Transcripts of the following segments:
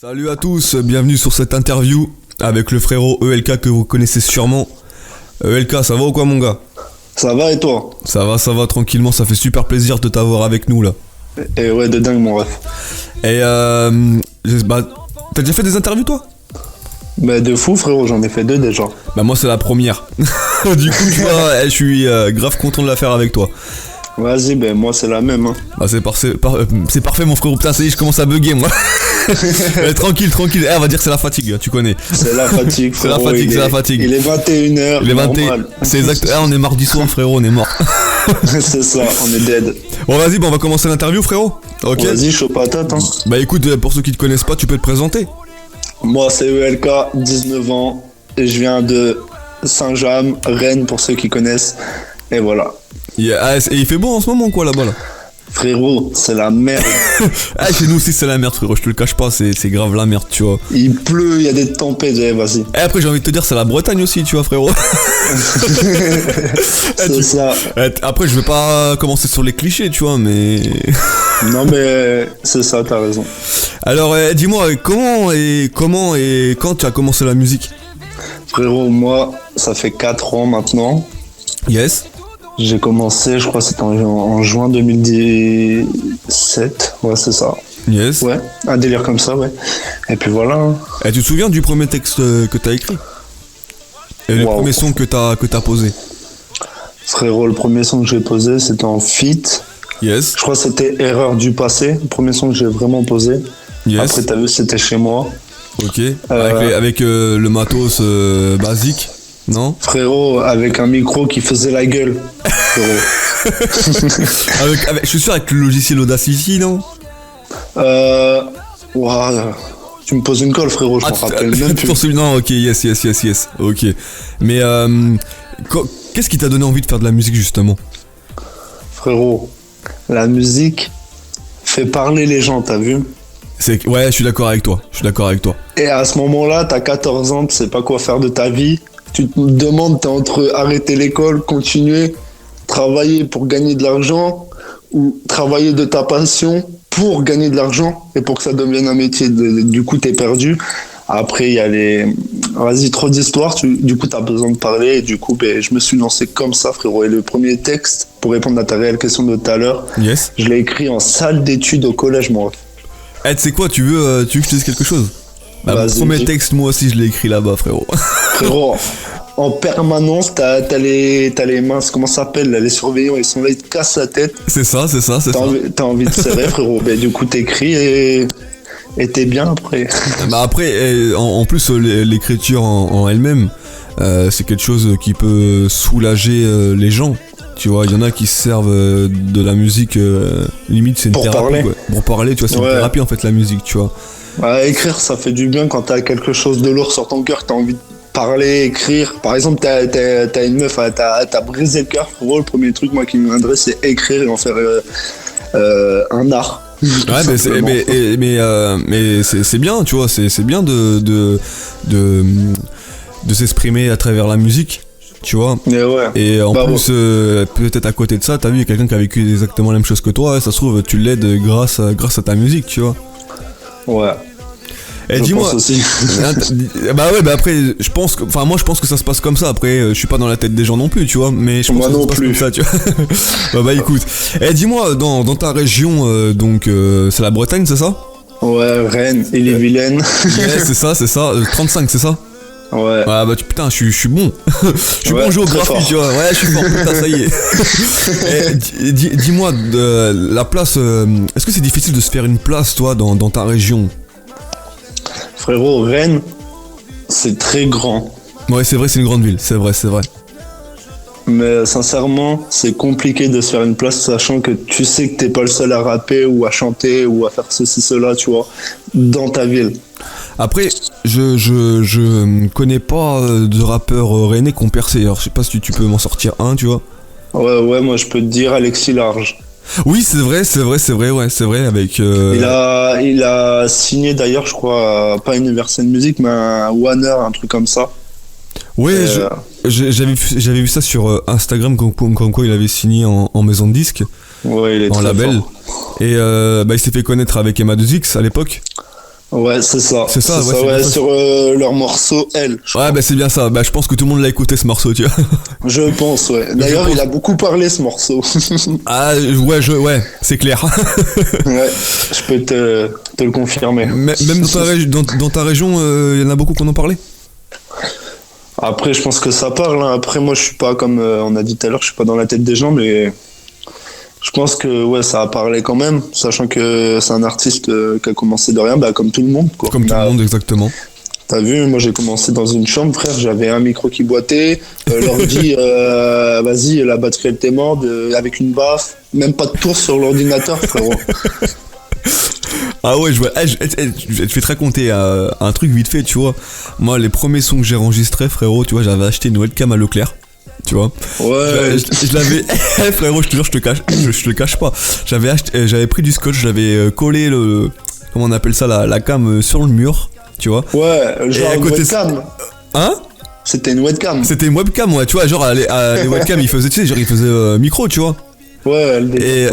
Salut à tous, bienvenue sur cette interview avec le frérot ELK que vous connaissez sûrement. ELK, ça va ou quoi mon gars? Ça va et toi? Ça va tranquillement, ça fait super plaisir de t'avoir avec nous là. Et ouais, de dingue mon ref. Et t'as déjà fait des interviews toi? Bah de fou frérot, j'en ai fait 2 déjà. Bah moi c'est la première. Du coup tu vois, je suis grave content de la faire avec toi. Vas-y, ben moi c'est la même hein. Bah c'est parfait mon frérot, putain ça y est je commence à bugger moi. Tranquille, on va dire que c'est la fatigue, tu connais. C'est la fatigue frérot. C'est la fatigue. Il est 21h. Il est 21h, c'est exact. On est mardi soir frérot, on est mort. C'est ça, on est dead. Bon vas-y, on va commencer l'interview frérot. Ok. Vas-y, chaud patate hein. Bah écoute, pour ceux qui te connaissent pas, tu peux te présenter. Moi c'est ELK, 19 ans, et je viens de Saint-James, Rennes pour ceux qui connaissent. Et voilà. Et il fait beau en ce moment quoi là-bas là? Frérot, c'est la merde. Chez nous aussi c'est la merde frérot, je te le cache pas, c'est grave la merde tu vois. Il pleut, il y a des tempêtes, vas-y. Et après j'ai envie de te dire c'est la Bretagne aussi tu vois frérot. C'est ça. Après je vais pas commencer sur les clichés tu vois mais... Non mais c'est ça, t'as raison. Alors dis-moi comment et quand tu as commencé la musique? Frérot, moi ça fait 4 ans maintenant. Yes. J'ai commencé, je crois que c'était en juin 2017, ouais c'est ça. Yes. Ouais, un délire comme ça, ouais. Et puis voilà. Hein. Et tu te souviens du premier texte que t'as écrit? Et le premier son que t'as posé? Frérot, le premier son que j'ai posé, c'était en feat. Yes. Je crois que c'était Erreur du passé, le premier son que j'ai vraiment posé. Yes. Après t'as vu, c'était chez moi. Ok. Avec le matos basique. Non? Frérot, avec un micro qui faisait la gueule. Frérot. Je suis sûr avec le logiciel Audacity, non? Ouah, tu me poses une colle, frérot, je m'en rappelle même plus. Non, ok, yes. Ok. Mais qu'est-ce qui t'a donné envie de faire de la musique, justement? Frérot, la musique fait parler les gens, t'as vu? Ouais, je suis d'accord avec toi. Et à ce moment-là, t'as 14 ans, tu sais pas quoi faire de ta vie. Tu te demandes, t'es entre arrêter l'école, continuer, travailler pour gagner de l'argent ou travailler de ta passion pour gagner de l'argent et pour que ça devienne un métier. Du coup, t'es perdu. Après, il y a les... Vas-y, trop d'histoires. Du coup, t'as besoin de parler. Et du coup, je me suis lancé comme ça, frérot. Et le premier texte, pour répondre à ta réelle question de tout à l'heure, yes. Je l'ai écrit en salle d'études au collège, moi. Tu sais quoi, tu veux que je te dise quelque chose? Mon premier texte, moi aussi, je l'ai écrit là-bas, frérot. Frérot, en permanence, t'as les minces, comment ça s'appelle, là, les surveillants, ils sont là, ils te cassent la tête. C'est ça. T'as envie de serrer, frérot. Du coup, t'écris et t'es bien après. Après, en plus, l'écriture en elle-même, c'est quelque chose qui peut soulager les gens. Tu vois, il y en a qui se servent de la musique, limite c'est une pour thérapie. Parler. Quoi. Pour parler, tu vois, c'est une thérapie en fait la musique, tu vois. Ouais, écrire, ça fait du bien quand t'as quelque chose de lourd sur ton cœur, t'as envie de parler, écrire. Par exemple, t'as une meuf, t'as brisé le cœur. Pour le premier truc moi qui me viendrait, c'est écrire et en faire un art. Ouais, mais c'est bien, tu vois, c'est bien de s'exprimer à travers la musique. Tu vois, et en plus peut-être à côté de ça t'as vu, il y a quelqu'un qui a vécu exactement la même chose que toi, et ça se trouve tu l'aides grâce à ta musique, tu vois. Ouais. Et dis-moi aussi. Après je pense que ça se passe comme ça. Après je suis pas dans la tête des gens non plus, tu vois, mais je pense que ça se passe comme ça, tu vois. Écoute, et dis-moi, dans ta région, c'est la Bretagne, c'est ça? Ouais, Rennes, Ille-et-Vilaine. Ouais, c'est ça, 35, c'est ça? Ouais. Putain, je suis bon. Je suis bon en géographie, tu vois. Ouais, je suis fort, putain, ça y est. Dis-moi, la place, est-ce que c'est difficile de se faire une place, toi, dans ta région? Frérot, Rennes, c'est très grand. Ouais, c'est vrai, c'est une grande ville, c'est vrai. Mais sincèrement, c'est compliqué de se faire une place, sachant que tu sais que t'es pas le seul à rapper ou à chanter ou à faire ceci, cela, tu vois, dans ta ville. Après, je connais pas de rappeurs rennais qui ont percé. Alors, je sais pas si tu peux m'en sortir un, tu vois. Ouais, moi je peux te dire Alexis Large. Oui, c'est vrai, avec... Il a signé d'ailleurs, je crois, pas Universal Music, mais un Warner, un truc comme ça. Ouais, j'avais vu ça sur Instagram, comme quoi il avait signé en maison de disque. Ouais, il est en très label. fort. Et il s'est fait connaître avec Emma 2X à l'époque. Ouais, c'est ça. C'est ça, ouais, sur leur morceau L. Ouais, bah c'est bien ça. Bah je pense que tout le monde l'a écouté ce morceau, tu vois. Je pense, ouais. D'ailleurs, il a beaucoup parlé ce morceau. Ah ouais, c'est clair. Ouais, je peux te le confirmer. Même dans ta région, il y en a beaucoup qui en ont parlé. Après, je pense que ça parle. Hein. Après, moi, je suis pas comme on a dit tout à l'heure, je suis pas dans la tête des gens, mais je pense que ouais, ça a parlé quand même, sachant que c'est un artiste qui a commencé de rien, bah, comme tout le monde. Quoi. Comme tout le monde, exactement. T'as vu, moi j'ai commencé dans une chambre, frère, j'avais un micro qui boitait, l'ordi, vas-y, la batterie elle était morte, avec une baffe, même pas de tour sur l'ordinateur, frérot. Ah ouais, je vais te raconter un truc vite fait, tu vois. Moi, les premiers sons que j'ai enregistrés, frérot, tu vois, j'avais acheté une webcam à Leclerc. Tu vois, ouais, je l'avais frérot, je te jure, je te le cache pas, j'avais pris du scotch, j'avais collé comment on appelle ça, la cam sur le mur, tu vois. Ouais, genre une webcam. Hein? C'était une webcam. C'était une webcam, ouais, tu vois, genre les webcams, ils faisaient micro, tu vois. Ouais, et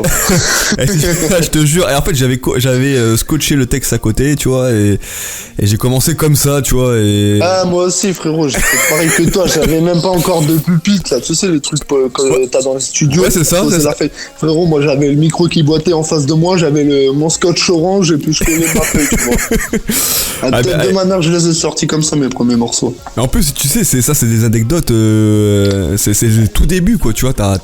je te jure, et en fait j'avais scotché le texte à côté, tu vois, et j'ai commencé comme ça, tu vois, et... Ah, moi aussi, frérot, j'ai fait pareil que toi, j'avais même pas encore de pupitre, là, tu sais, les trucs que t'as dans les studios. Ouais, c'est ça. Frérot, moi j'avais le micro qui boitait en face de moi, j'avais mon scotch orange, et puis je collais ma feuille, tu vois. De manière, je les ai sortis comme ça, mes premiers morceaux. En plus, tu sais, c'est des anecdotes, c'est le tout début, quoi, tu vois, t'as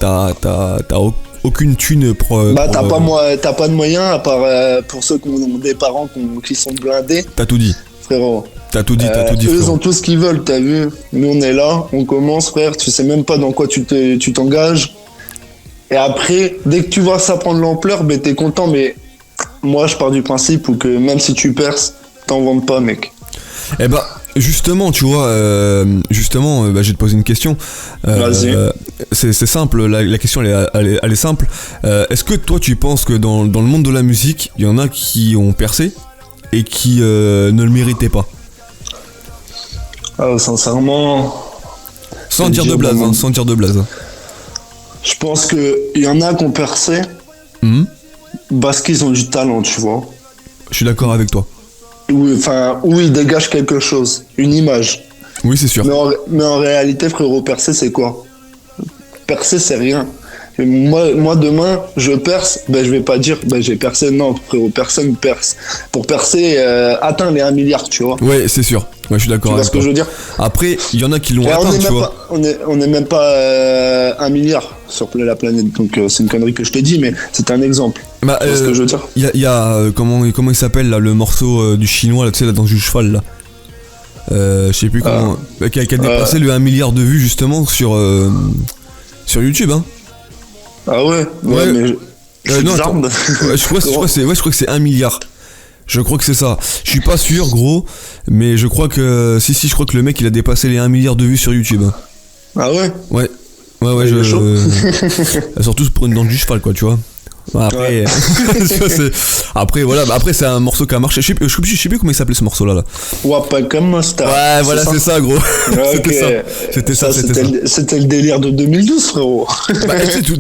aucune thune pour... t'as pas de moyens, à part pour ceux qui ont des parents qui sont blindés. T'as tout dit. Frérot. T'as tout dit, eux, ils ont tout ce qu'ils veulent, t'as vu. Nous, on est là, on commence, frère, tu sais même pas dans quoi tu t'engages. Et après, dès que tu vois ça prendre l'ampleur, ben t'es content, mais moi, je pars du principe où que même si tu perces, t'en vends pas, mec. Eh bah... Justement, tu vois, je vais te poser une question. Vas-y. C'est simple, la question elle est simple. Est-ce que toi tu penses que dans le monde de la musique, il y en a qui ont percé et qui ne le méritaient pas? Sincèrement... Sans dire de blaze. Je pense qu'il y en a qui ont percé parce qu'ils ont du talent, tu vois. Je suis d'accord avec toi. Où il dégage quelque chose, une image. Oui, c'est sûr. Mais en réalité, frérot, percer, c'est quoi? Percer, c'est rien. Et moi, demain, je perce, je vais pas dire, j'ai percé. Non, frérot, personne perce. Pour percer, atteindre les 1 milliard, tu vois. Ouais, c'est sûr. Ouais, je suis d'accord avec toi. Tu vois ce que je veux dire? Après, il y en a qui l'ont atteint, tu vois. On est même pas 1 milliard sur la planète, donc c'est une connerie que je t'ai dit, mais c'est un exemple. Tu vois ce que je veux dire? Il y a comment il s'appelle là, le morceau du chinois là, tu sais, là dans du cheval là. Je sais plus comment. Qui a dépassé le 1 milliard de vues justement sur YouTube, hein. Ah ouais. Mais non, je crois que c'est 1 milliard. Je crois que c'est ça. Je suis pas sûr, gros, mais je crois que je crois que le mec il a dépassé les 1 milliard de vues sur YouTube. Ah ouais. Ouais, surtout pour une dent du cheval, quoi, tu vois. Après, après voilà, après c'est un morceau qui a marché. Je sais plus comment il s'appelait ce morceau là. Wapakam Star. Ouais, voilà, c'est ça, gros. C'était ça. C'était le délire de 2012, frérot.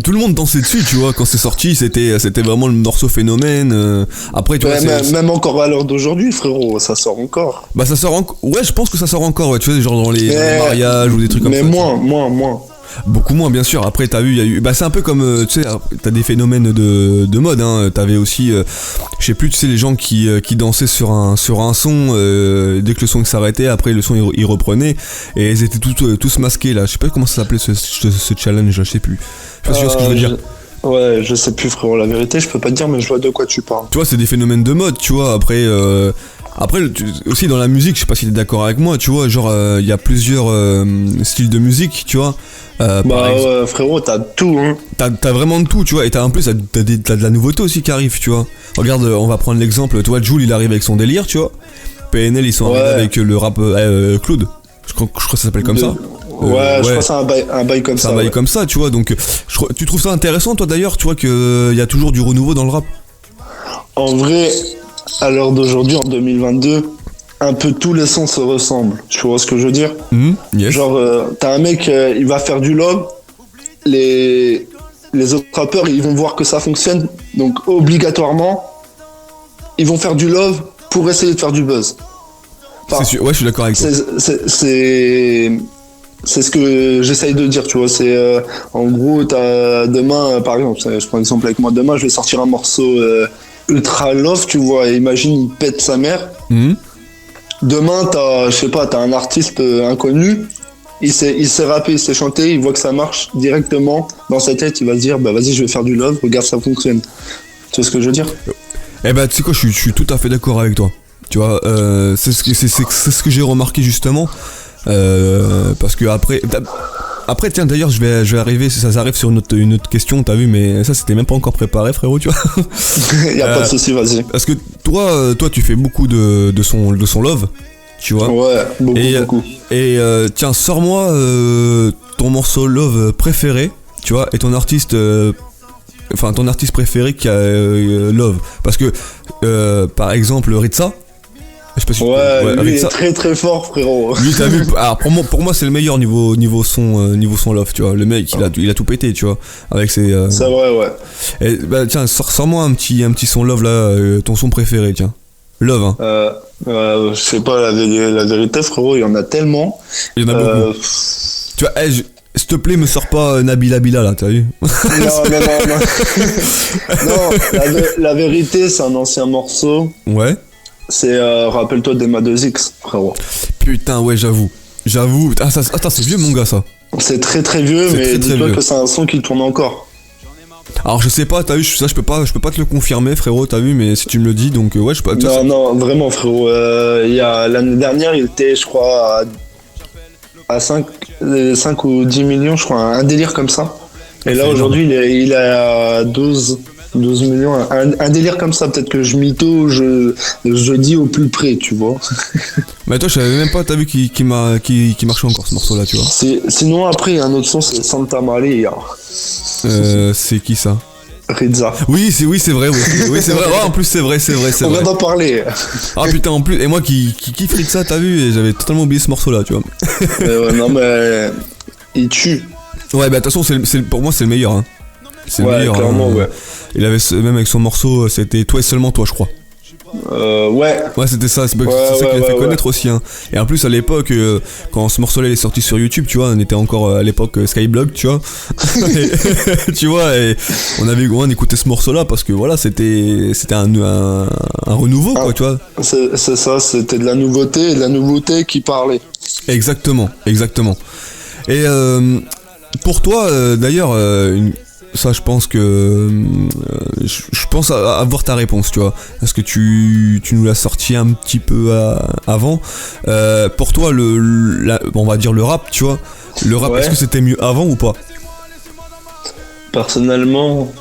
Tout le monde dansait dessus, tu vois, quand c'est sorti, c'était vraiment le morceau phénomène. Après, tu vois, même encore à l'heure d'aujourd'hui, frérot, ça sort encore. Bah ça sort encore. Ouais, je pense que ça sort encore, ouais, tu vois, genre dans les mariages ou des trucs comme ça. Mais moins. Beaucoup moins, bien sûr. Après, t'as vu, il y a eu. Bah, c'est un peu comme, tu sais, t'as des phénomènes de mode, hein. T'avais aussi, je sais plus, tu sais, les gens qui dansaient sur un son, dès que le son s'arrêtait, après le son il reprenait, et ils étaient tous masqués là. Je sais pas comment ça s'appelait ce challenge, je sais plus. Je sais pas ce que je veux dire. Ouais, je sais plus, frérot, la vérité, je peux pas te dire, mais je vois de quoi tu parles. Tu vois, c'est des phénomènes de mode, tu vois. Après, aussi dans la musique, je sais pas si t'es d'accord avec moi, tu vois, genre, il y a plusieurs styles de musique, tu vois. Ouais, frérot, t'as tout, hein. T'as vraiment de tout, tu vois, et en plus t'as de la nouveauté aussi qui arrive, tu vois. Regarde, on va prendre l'exemple, toi, Jul, il arrive avec son délire, tu vois. PNL, ils sont arrivés avec le rap Cloud. Je crois que ça s'appelle comme ça. Je crois que c'est un bail comme ça. C'est un bail comme ça, tu vois, donc tu trouves ça intéressant, toi, d'ailleurs, tu vois, qu'il y a toujours du renouveau dans le rap? En vrai, à l'heure d'aujourd'hui, en 2022, un peu tous les sons se ressemblent. Tu vois ce que je veux dire? Yes. Genre, t'as un mec, il va faire du love, les autres rappeurs, ils vont voir que ça fonctionne, donc obligatoirement, ils vont faire du love pour essayer de faire du buzz. Enfin, c'est sûr, ouais, je suis d'accord avec toi. C'est ce que j'essaye de dire, tu vois. C'est en gros, t'as demain, par exemple, je prends l'exemple avec moi, demain, je vais sortir un morceau ultra love, tu vois, et imagine, il pète sa mère. Demain, t'as un artiste inconnu, il s'est rappé, il s'est chanté, il voit que ça marche directement. Dans sa tête, il va se dire, bah vas-y, je vais faire du love, regarde, ça fonctionne. Tu vois ce que je veux dire? Eh bah, tu sais quoi, je suis tout à fait d'accord avec toi. Tu vois, c'est ce que j'ai remarqué justement. Parce que après tiens d'ailleurs je vais arriver, ça arrive sur une autre question, t'as vu, mais ça c'était même pas encore préparé, frérot, tu vois. Y'a pas de souci, vas-y. Parce que toi tu fais beaucoup de son love, tu vois. Ouais, beaucoup. Et tiens, sors-moi ton morceau love préféré, tu vois, et ton artiste préféré qui a love, parce que par exemple Ritza. Je sais pas si lui est très très fort, frérot. Lui, t'as vu, alors pour moi c'est le meilleur niveau son love, tu vois. Le mec il a tout pété, tu vois, avec ses c'est vrai, ouais. Et bah tiens, sors-moi un petit son love là, ton son préféré, tiens. Love, hein. Je sais pas, la vérité, frérot, il y en a tellement. Il y en a beaucoup. Tu vois, s'il te plaît, me sors pas Nabila Bila là, t'as vu? Non. Non, la vérité, c'est un ancien morceau. Ouais. C'est rappelle-toi d'Emma 2X, frérot. Putain, ouais, j'avoue. Attends, c'est vieux, mon gars, ça. C'est très très vieux, mais dis-toi que c'est un son qui tourne encore. Alors je sais pas, t'as vu, ça je peux pas te le confirmer, frérot, t'as vu, mais si tu me le dis, donc ouais, je peux pas. Non, vraiment, frérot. L'année dernière, il était, je crois, à 5 ou 10 millions, je crois, un délire comme ça. Et là, aujourd'hui, il est à 12 millions, un délire comme ça. Peut-être que je mytho, je dis au plus près, tu vois. Mais toi, je savais même pas, t'as vu, qui marchait encore ce morceau-là, tu vois. Sinon, après, il y a un autre son, c'est Santa Maria. C'est qui ça? Ritza. Oui, c'est vrai. Oui, c'est vrai. Oh, en plus, c'est vrai. On vient d'en parler. Ah putain, en plus, et moi qui kiffe Ritza, t'as vu, et j'avais totalement oublié ce morceau-là, tu vois. Non, mais il tue. Ouais, bah de toute façon, pour moi, c'est le meilleur. Hein. C'est le meilleur. Clairement, ouais. Il avait même avec son morceau, c'était Toi et seulement toi, je crois. Ouais, c'était ça, c'est ça qui l'a fait connaître aussi, hein. Et en plus à l'époque, quand ce morceau là est sorti sur YouTube, tu vois, on était encore à l'époque Skyblog, tu vois. Tu vois, et on écoutait ce morceau là parce que voilà, c'était un renouveau, quoi, tu vois. C'est ça, c'était de la nouveauté qui parlait. Exactement. Et pour toi, d'ailleurs, ça, je pense que je pense avoir ta réponse, tu vois, parce que tu nous l'as sorti un petit peu avant. Pour toi, on va dire le rap, tu vois, le rap, est-ce que c'était mieux avant ou pas? Personnellement,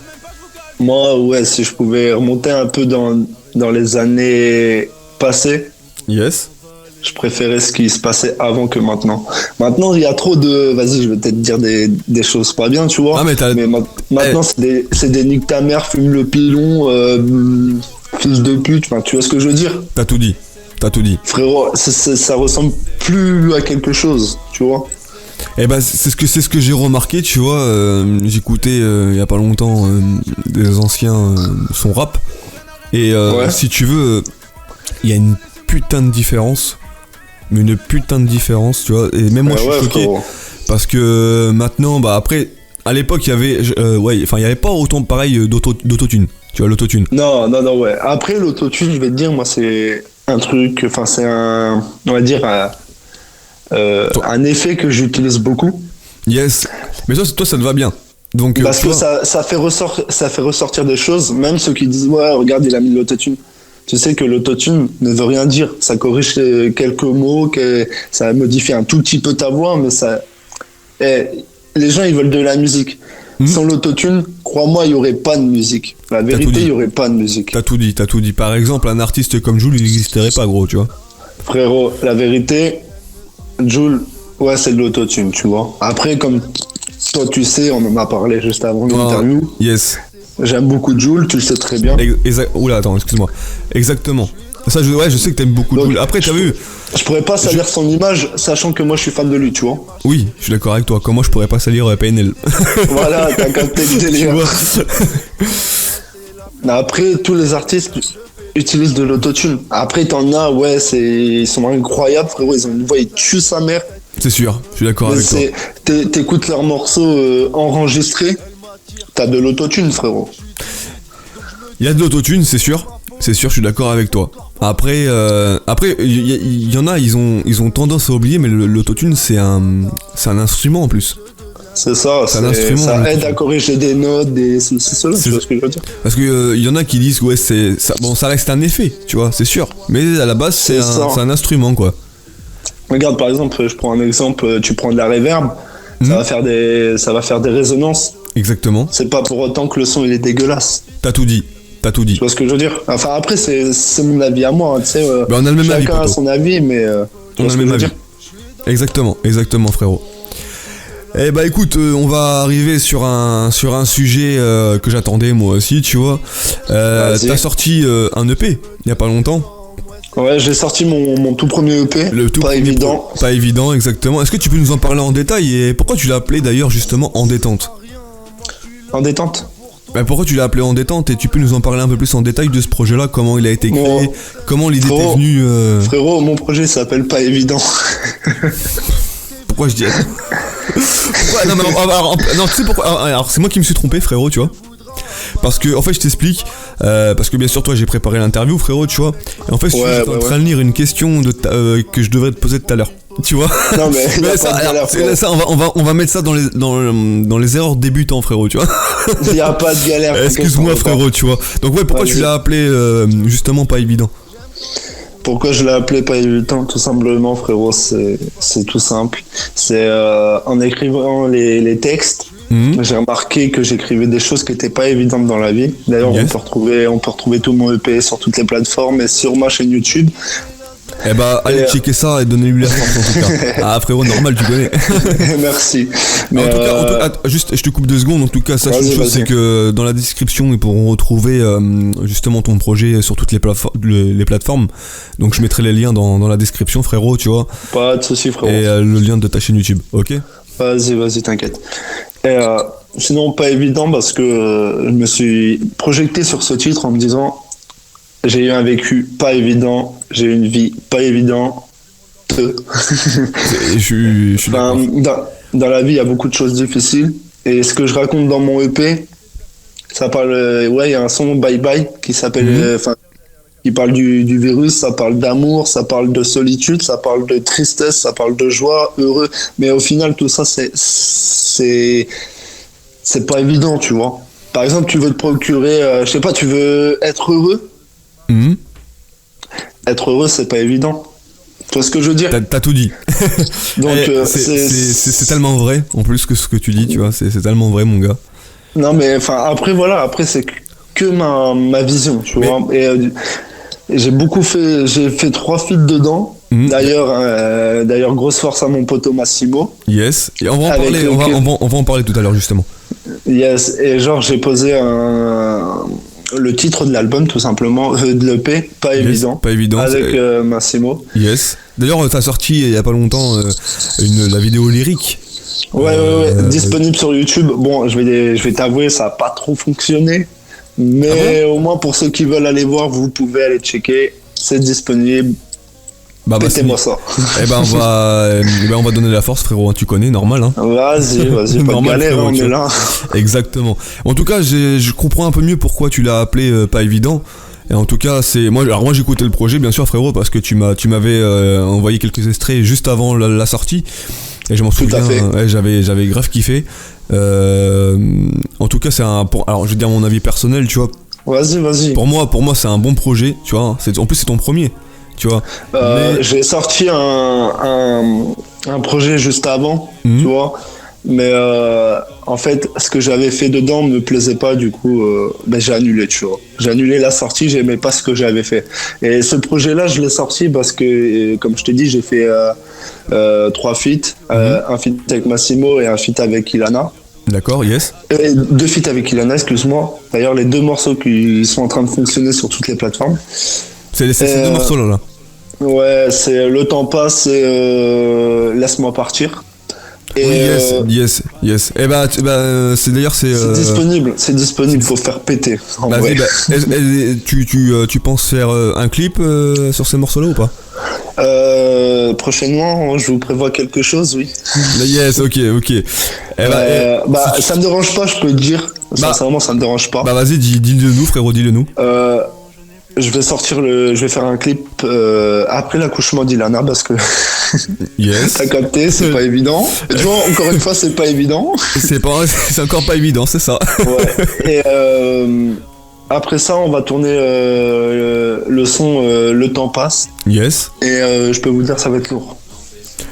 moi, ouais, si je pouvais remonter un peu dans les années passées. Yes. Je préférais ce qui se passait avant que maintenant. Maintenant, il y a trop de... Vas-y, je vais peut-être dire des choses pas bien, tu vois. Ah, mais maintenant, c'est des nique ta mère, fume le pilon, fils de pute. Enfin, tu vois ce que je veux dire? T'as tout dit. Frérot, ça ressemble plus à quelque chose, tu vois. Eh ben, c'est ce que j'ai remarqué, tu vois. J'écoutais il y a pas longtemps des anciens son rap. Et si tu veux, il y a une putain de différence. Mais une putain de différence, tu vois, et même moi je suis choqué, frérot. Parce que maintenant, bah après, à l'époque il y avait, il y avait pas autant pareil d'autotune, tu vois, l'autotune. Non, ouais. Après l'autotune, je vais te dire, moi c'est un truc, enfin c'est on va dire un effet que j'utilise beaucoup. Yes, mais toi ça te va bien. Donc, parce que ça fait ressortir des choses, même ceux qui disent ouais regarde il a mis de l'autotune. Tu sais que l'autotune ne veut rien dire. Ça corrige quelques mots, ça modifie un tout petit peu ta voix, mais ça. Les gens, ils veulent de la musique. Sans l'autotune, crois-moi, il n'y aurait pas de musique. La vérité, il n'y aurait pas de musique. T'as tout dit. Par exemple, un artiste comme Jul, il n'existerait pas, gros, tu vois. Frérot, la vérité, Jul, ouais, c'est de l'autotune, tu vois. Après, comme toi, tu sais, on en a parlé juste avant l'interview. Yes. J'aime beaucoup Jul, tu le sais très bien. Oula, attends, excuse-moi. Exactement. Ça, je sais que t'aimes beaucoup Jul. Après, t'as vu. Je pourrais pas salir son image, sachant que moi je suis fan de lui, tu vois. Oui, je suis d'accord avec toi. Comme moi, je pourrais pas salir PNL. Voilà, t'as capté le délire. Après, tous les artistes, utilisent de l'autotune. Après, t'en as, ouais, ils sont incroyables, frérot. Ils ont une voix, ils tuent sa mère. C'est sûr, je suis d'accord avec toi. T'écoutes leurs morceaux enregistrés, t'as de l'autotune, frérot. Il y a de l'autotune, c'est sûr. C'est sûr, je suis d'accord avec toi. Après, il y en a, ils ont tendance à oublier, mais l'autotune, c'est un instrument en plus. C'est ça, c'est un instrument. Ça aide à corriger des notes, c'est cela, tu vois ce que je veux dire. Parce que y en a qui disent, ouais, ça reste un effet, tu vois, c'est sûr. Mais à la base, c'est un instrument, quoi. Regarde, par exemple, je prends un exemple, tu prends de la reverb, ça va faire des résonances. Exactement. C'est pas pour autant que le son il est dégueulasse. T'as tout dit. Tu vois ce que je veux dire? Enfin, après, c'est mon avis à moi, tu sais. On a le même avis. Chacun a son avis, mais. On a le même avis. Exactement, frérot. Eh bah écoute, on va arriver sur un sujet que j'attendais moi aussi, tu vois. T'as sorti un EP il y a pas longtemps. Ouais, j'ai sorti mon tout premier EP. Pas évident. Pas évident, exactement. Est-ce que tu peux nous en parler en détail et pourquoi tu l'as appelé d'ailleurs justement En Détente? En détente? Bah pourquoi tu l'as appelé En Détente et tu peux nous en parler un peu plus en détail de ce projet-là, comment il a été créé, comment l'idée t'est venue Frérot, mon projet s'appelle Pas évident. Pourquoi je dis pourquoi non, mais non, tu sais pourquoi? Alors c'est moi qui me suis trompé, frérot, tu vois. Parce que en fait je t'explique, parce que bien sûr toi j'ai préparé l'interview, frérot, tu vois. Et en fait j'étais en train de lire une question que je devrais te poser tout à l'heure. Tu vois? Non mais ça, on va mettre ça dans les erreurs débutants, frérot, tu vois. Il y a pas de galère. Excuse-moi, frérot, tu vois. Donc ouais, pourquoi tu l'as appelé justement Pas évident? Pourquoi je l'ai appelé Pas évident? Tout simplement, frérot, c'est tout simple. C'est en écrivant les textes, j'ai remarqué que j'écrivais des choses qui n'étaient pas évidentes dans la vie. D'ailleurs, on peut retrouver tout mon EP sur toutes les plateformes et sur ma chaîne YouTube. Eh bah, allez checker ça et donnez-lui la force en tout cas. Ah frérot, normal, tu connais. Merci. Mais en tout cas, juste, je te coupe 2 secondes. En tout cas, sache une chose, c'est que dans la description, ils pourront retrouver justement ton projet sur toutes les plateformes. Donc je mettrai les liens dans la description, frérot, tu vois. Pas de soucis, frérot. Et le lien de ta chaîne YouTube, ok? Vas-y, t'inquiète. Et sinon, pas évident parce que je me suis projeté sur ce titre en me disant... J'ai eu un vécu pas évident, j'ai eu une vie pas évidente. Je suis dans la vie, il y a beaucoup de choses difficiles. Et ce que je raconte dans mon EP, ça parle. Il y a un son Bye Bye qui s'appelle. Qui parle du virus, ça parle d'amour, ça parle de solitude, ça parle de tristesse, ça parle de joie, heureux. Mais au final, tout ça, c'est pas évident, tu vois. Par exemple, tu veux te procurer, je sais pas, tu veux être heureux. Être heureux, c'est pas évident. Tu vois ce que je veux dire? T'as tout dit. Donc c'est tellement vrai, en plus que ce que tu dis, tu vois, c'est tellement vrai, mon gars. Non, mais enfin, après c'est que ma vision, tu vois. Et j'ai fait 3 feats dedans. D'ailleurs, grosse force à mon poteau Massimo. Yes. Et on va en parler tout à l'heure, justement. Yes. Et genre, j'ai posé le titre de l'album, tout simplement, de l'EP, Pas évident. Pas évident. Avec Massimo. Yes. D'ailleurs, t'as sorti il y a pas longtemps la vidéo lyrique. Ouais, disponible sur YouTube. Bon, je vais t'avouer, ça a pas trop fonctionné. Mais au moins, pour ceux qui veulent aller voir, vous pouvez aller checker. C'est disponible. Pétez-moi ça. Eh ben, on va donner la force, frérot. Tu connais, normal, hein. Vas-y, pas de galère, frérot, on est là. Exactement. En tout cas, je comprends un peu mieux pourquoi tu l'as appelé Pas évident. Et en tout cas, moi j'ai écouté le projet, bien sûr, frérot, parce que tu m'avais envoyé quelques extraits juste avant la sortie. Et je m'en souviens, j'avais grave kiffé. En tout cas, alors je vais dire mon avis personnel, tu vois. Vas-y. Pour moi, c'est un bon projet, tu vois. En plus, c'est ton premier. Tu vois. J'ai sorti un projet juste avant, tu vois, mais en fait ce que j'avais fait dedans me plaisait pas, du coup j'ai annulé, tu vois. J'ai annulé la sortie, j'aimais pas ce que j'avais fait. Et ce projet là je l'ai sorti parce que comme je t'ai dit, j'ai fait 3 feats, un feat avec Massimo et un feat avec Ilana. D'accord, yes. 2 feats avec Ilana, excuse-moi. D'ailleurs, les 2 morceaux qui sont en train de fonctionner sur toutes les plateformes. C'est ces 2 morceaux là. Ouais, c'est Le temps passe et Laisse-moi partir. Et oui, yes. Et c'est d'ailleurs c'est disponible, faut faire péter. Vas-y, tu penses faire un clip sur ces morceaux-là ou pas? Prochainement, je vous prévois quelque chose, oui. Yes, ok. Ça me dérange pas, je peux te dire. Sincèrement, ça me dérange pas. Bah vas-y, dis-le nous, frérot, dis-le nous. Je vais faire un clip après l'accouchement d'Ilana parce que yes. T'as capté, c'est pas évident. Tu vois, encore une fois, c'est pas évident. C'est encore pas évident, c'est ça. Ouais. Et après ça, on va tourner le son Le temps passe. Yes. Et je peux vous dire, ça va être lourd.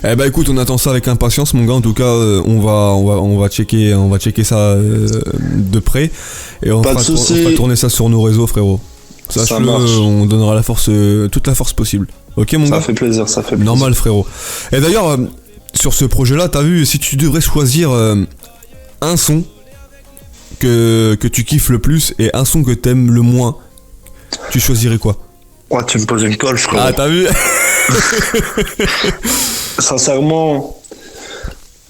Eh bah écoute, on attend ça avec impatience, mon gars. En tout cas, on va checker ça de près et on fera tourner ça sur nos réseaux, frérot. Sache-le, on donnera la force, toute la force possible. Ok, mon gars. Ça fait plaisir. Normal, frérot. Et d'ailleurs, sur ce projet-là, t'as vu, si tu devrais choisir un son que tu kiffes le plus et un son que t'aimes le moins, tu choisirais quoi? Ouais, tu me poses une colle, frérot. Ah, t'as vu? Sincèrement,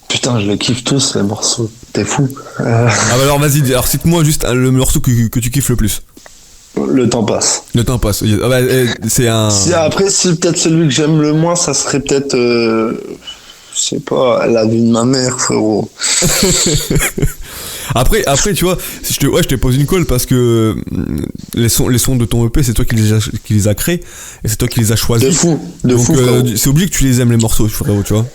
putain, je les kiffe tous, les morceaux. T'es fou. Ah bah alors vas-y, cite-moi juste le morceau que tu kiffes le plus. Le temps passe. Le temps passe. Ah bah, c'est un. Après, si peut-être celui que j'aime le moins, ça serait peut-être, je sais pas, La vie de ma mère, frérot. Après, tu vois, je te pose une colle parce que les sons de ton EP, c'est toi qui les as créés et c'est toi qui les as choisis. De fou. C'est obligé que tu les aimes les morceaux, frérot, tu vois.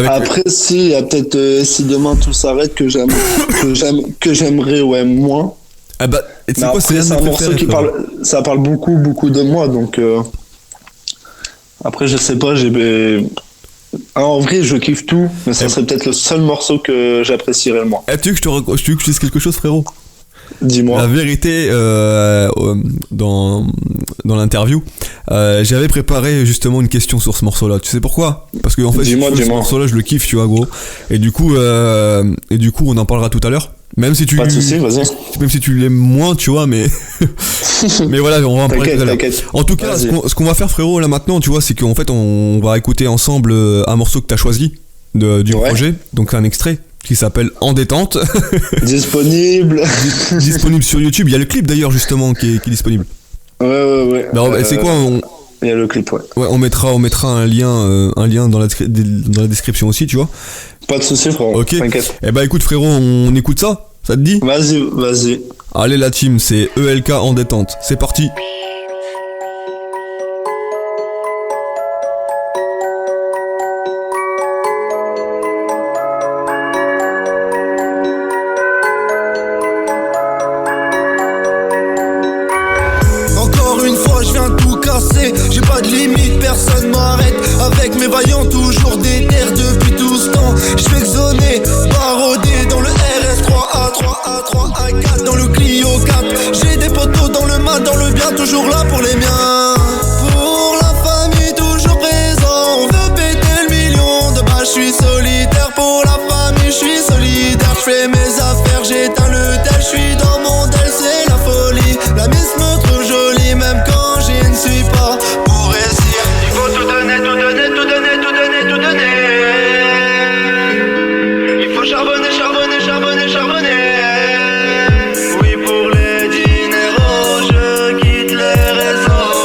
Après, il y a peut-être si demain tout s'arrête que j'aimerais moins. Ah bah, c'est quoi, c'est un morceau qui ça parle beaucoup de moi, donc après je sais pas, en vrai je kiffe tout, mais ça serait peut-être le seul morceau que j'apprécierais le moins. Tu veux que je te dise quelque chose, frérot? Dis-moi. La vérité, dans l'interview, j'avais préparé justement une question sur ce morceau-là. Tu sais pourquoi? Parce que en fait, ce morceau-là, je le kiffe, tu vois, gros. Et du coup, on en parlera tout à l'heure. Même si pas de soucis, vas-y. Même si tu l'aimes moins, tu vois, mais mais voilà, on va en parler tout à l'heure. En tout cas, ce qu'on va faire, frérot, là maintenant, tu vois, c'est qu'en fait, on va écouter ensemble un morceau que t'as choisi du projet, donc un extrait qui s'appelle En détente. Disponible. Disponible sur YouTube. Il y a le clip d'ailleurs justement qui est disponible. Ouais. Bah, c'est quoi il y a le clip, ouais. Ouais, on mettra un lien dans la description aussi, tu vois. Pas de soucis, frérot. Ok. T'inquiète. Eh bah écoute, frérot, on écoute ça. Ça te dit? Vas-y. Allez, la team, c'est ELK En détente. C'est parti. J'ai pas de limite, personne m'arrête. Avec mes vaillants, toujours des terres depuis tout ce temps. J'fais zoner, baroder dans le RS3, A3, A3, A4, dans le Clio 4. J'ai des poteaux dans le mal, dans le bien, toujours là pour les miens. Pour la famille, toujours présent. On veut péter le million. De base, j'suis solitaire. Pour la famille, j'suis solidaire. J'fais mes affaires, j'éteins le tel. J'suis dans mon tel, c'est la folie. La miss me trouve jolie, même quand j'y ne suis pas. Pour réussir, il faut tout donner. Il faut charbonner. Oui, pour les dineros, je quitte les réseaux.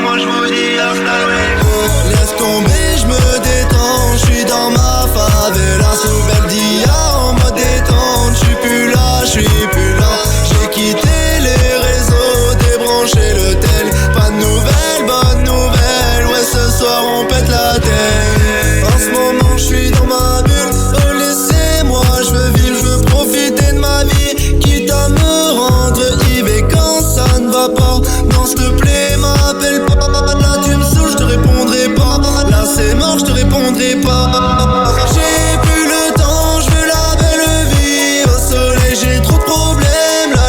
Moi je vous dis hasta luego. Laisse tomber, je me détends. Je suis dans ma favela sous Beldia en mode détente. Je suis plus là. J'ai quitté les réseaux, débranché le tel. Pas de nouvelles, bonne nouvelle. Ouais, ce soir on pète la tête. En ce moment je suis dans ma bulle. Oh laissez-moi, je veux vivre, je veux profiter de ma vie. Quitte à me rendre Yves et quand ça ne va pas. Non s'il te plaît, m'appelle pas. Là tu me saoules, je te répondrai pas. Là c'est mort, je te répondrai pas. J'ai plus le temps, je veux la belle vie. Au soleil j'ai trop de problèmes. La.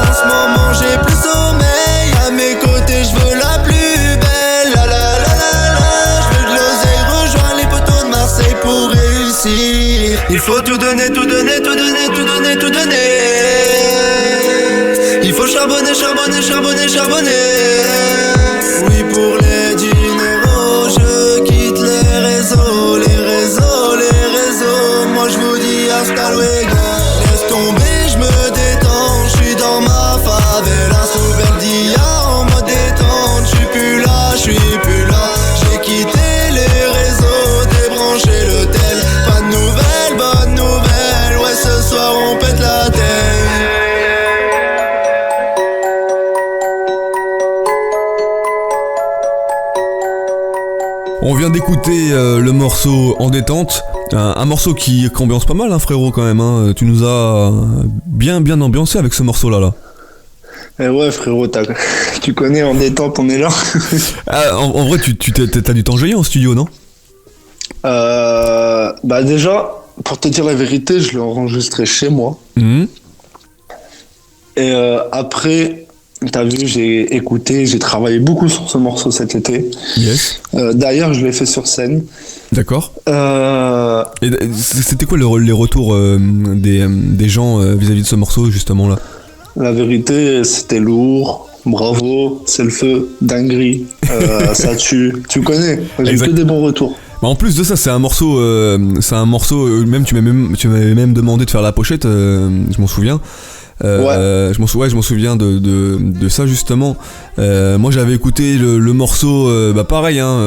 En ce moment j'ai plus sommeil. À mes côtés je veux la plus belle. La. Je veux de l'oseille, rejoindre les poteaux de Marseille pour réussir. Il faut tout donner. Il faut charbonner. Oui, pour les dineros, je quitte les réseaux. On vient d'écouter le morceau En détente, un morceau qui ambiance pas mal, hein, frérot, quand même. Hein. Tu nous as bien ambiancé avec ce morceau-là. Là. Eh ouais, frérot, tu connais En détente, on est là. En vrai, t'as du temps joyeux en studio, non? Bah déjà, pour te dire la vérité, je l'ai enregistré chez moi. Et après... T'as vu, j'ai écouté, j'ai travaillé beaucoup sur ce morceau cet été. Yes. D'ailleurs, je l'ai fait sur scène. D'accord. Et c'était quoi les retours des gens vis-à-vis de ce morceau, justement, là? La vérité, c'était lourd. Bravo, c'est le feu, dinguerie, ça tue. Tu connais, j'ai que des bons retours. Bah en plus de ça, c'est un morceau, même tu m'avais même demandé de faire la pochette, je m'en souviens. Je m'en souviens de ça justement. Moi j'avais écouté le morceau, pareil, hein,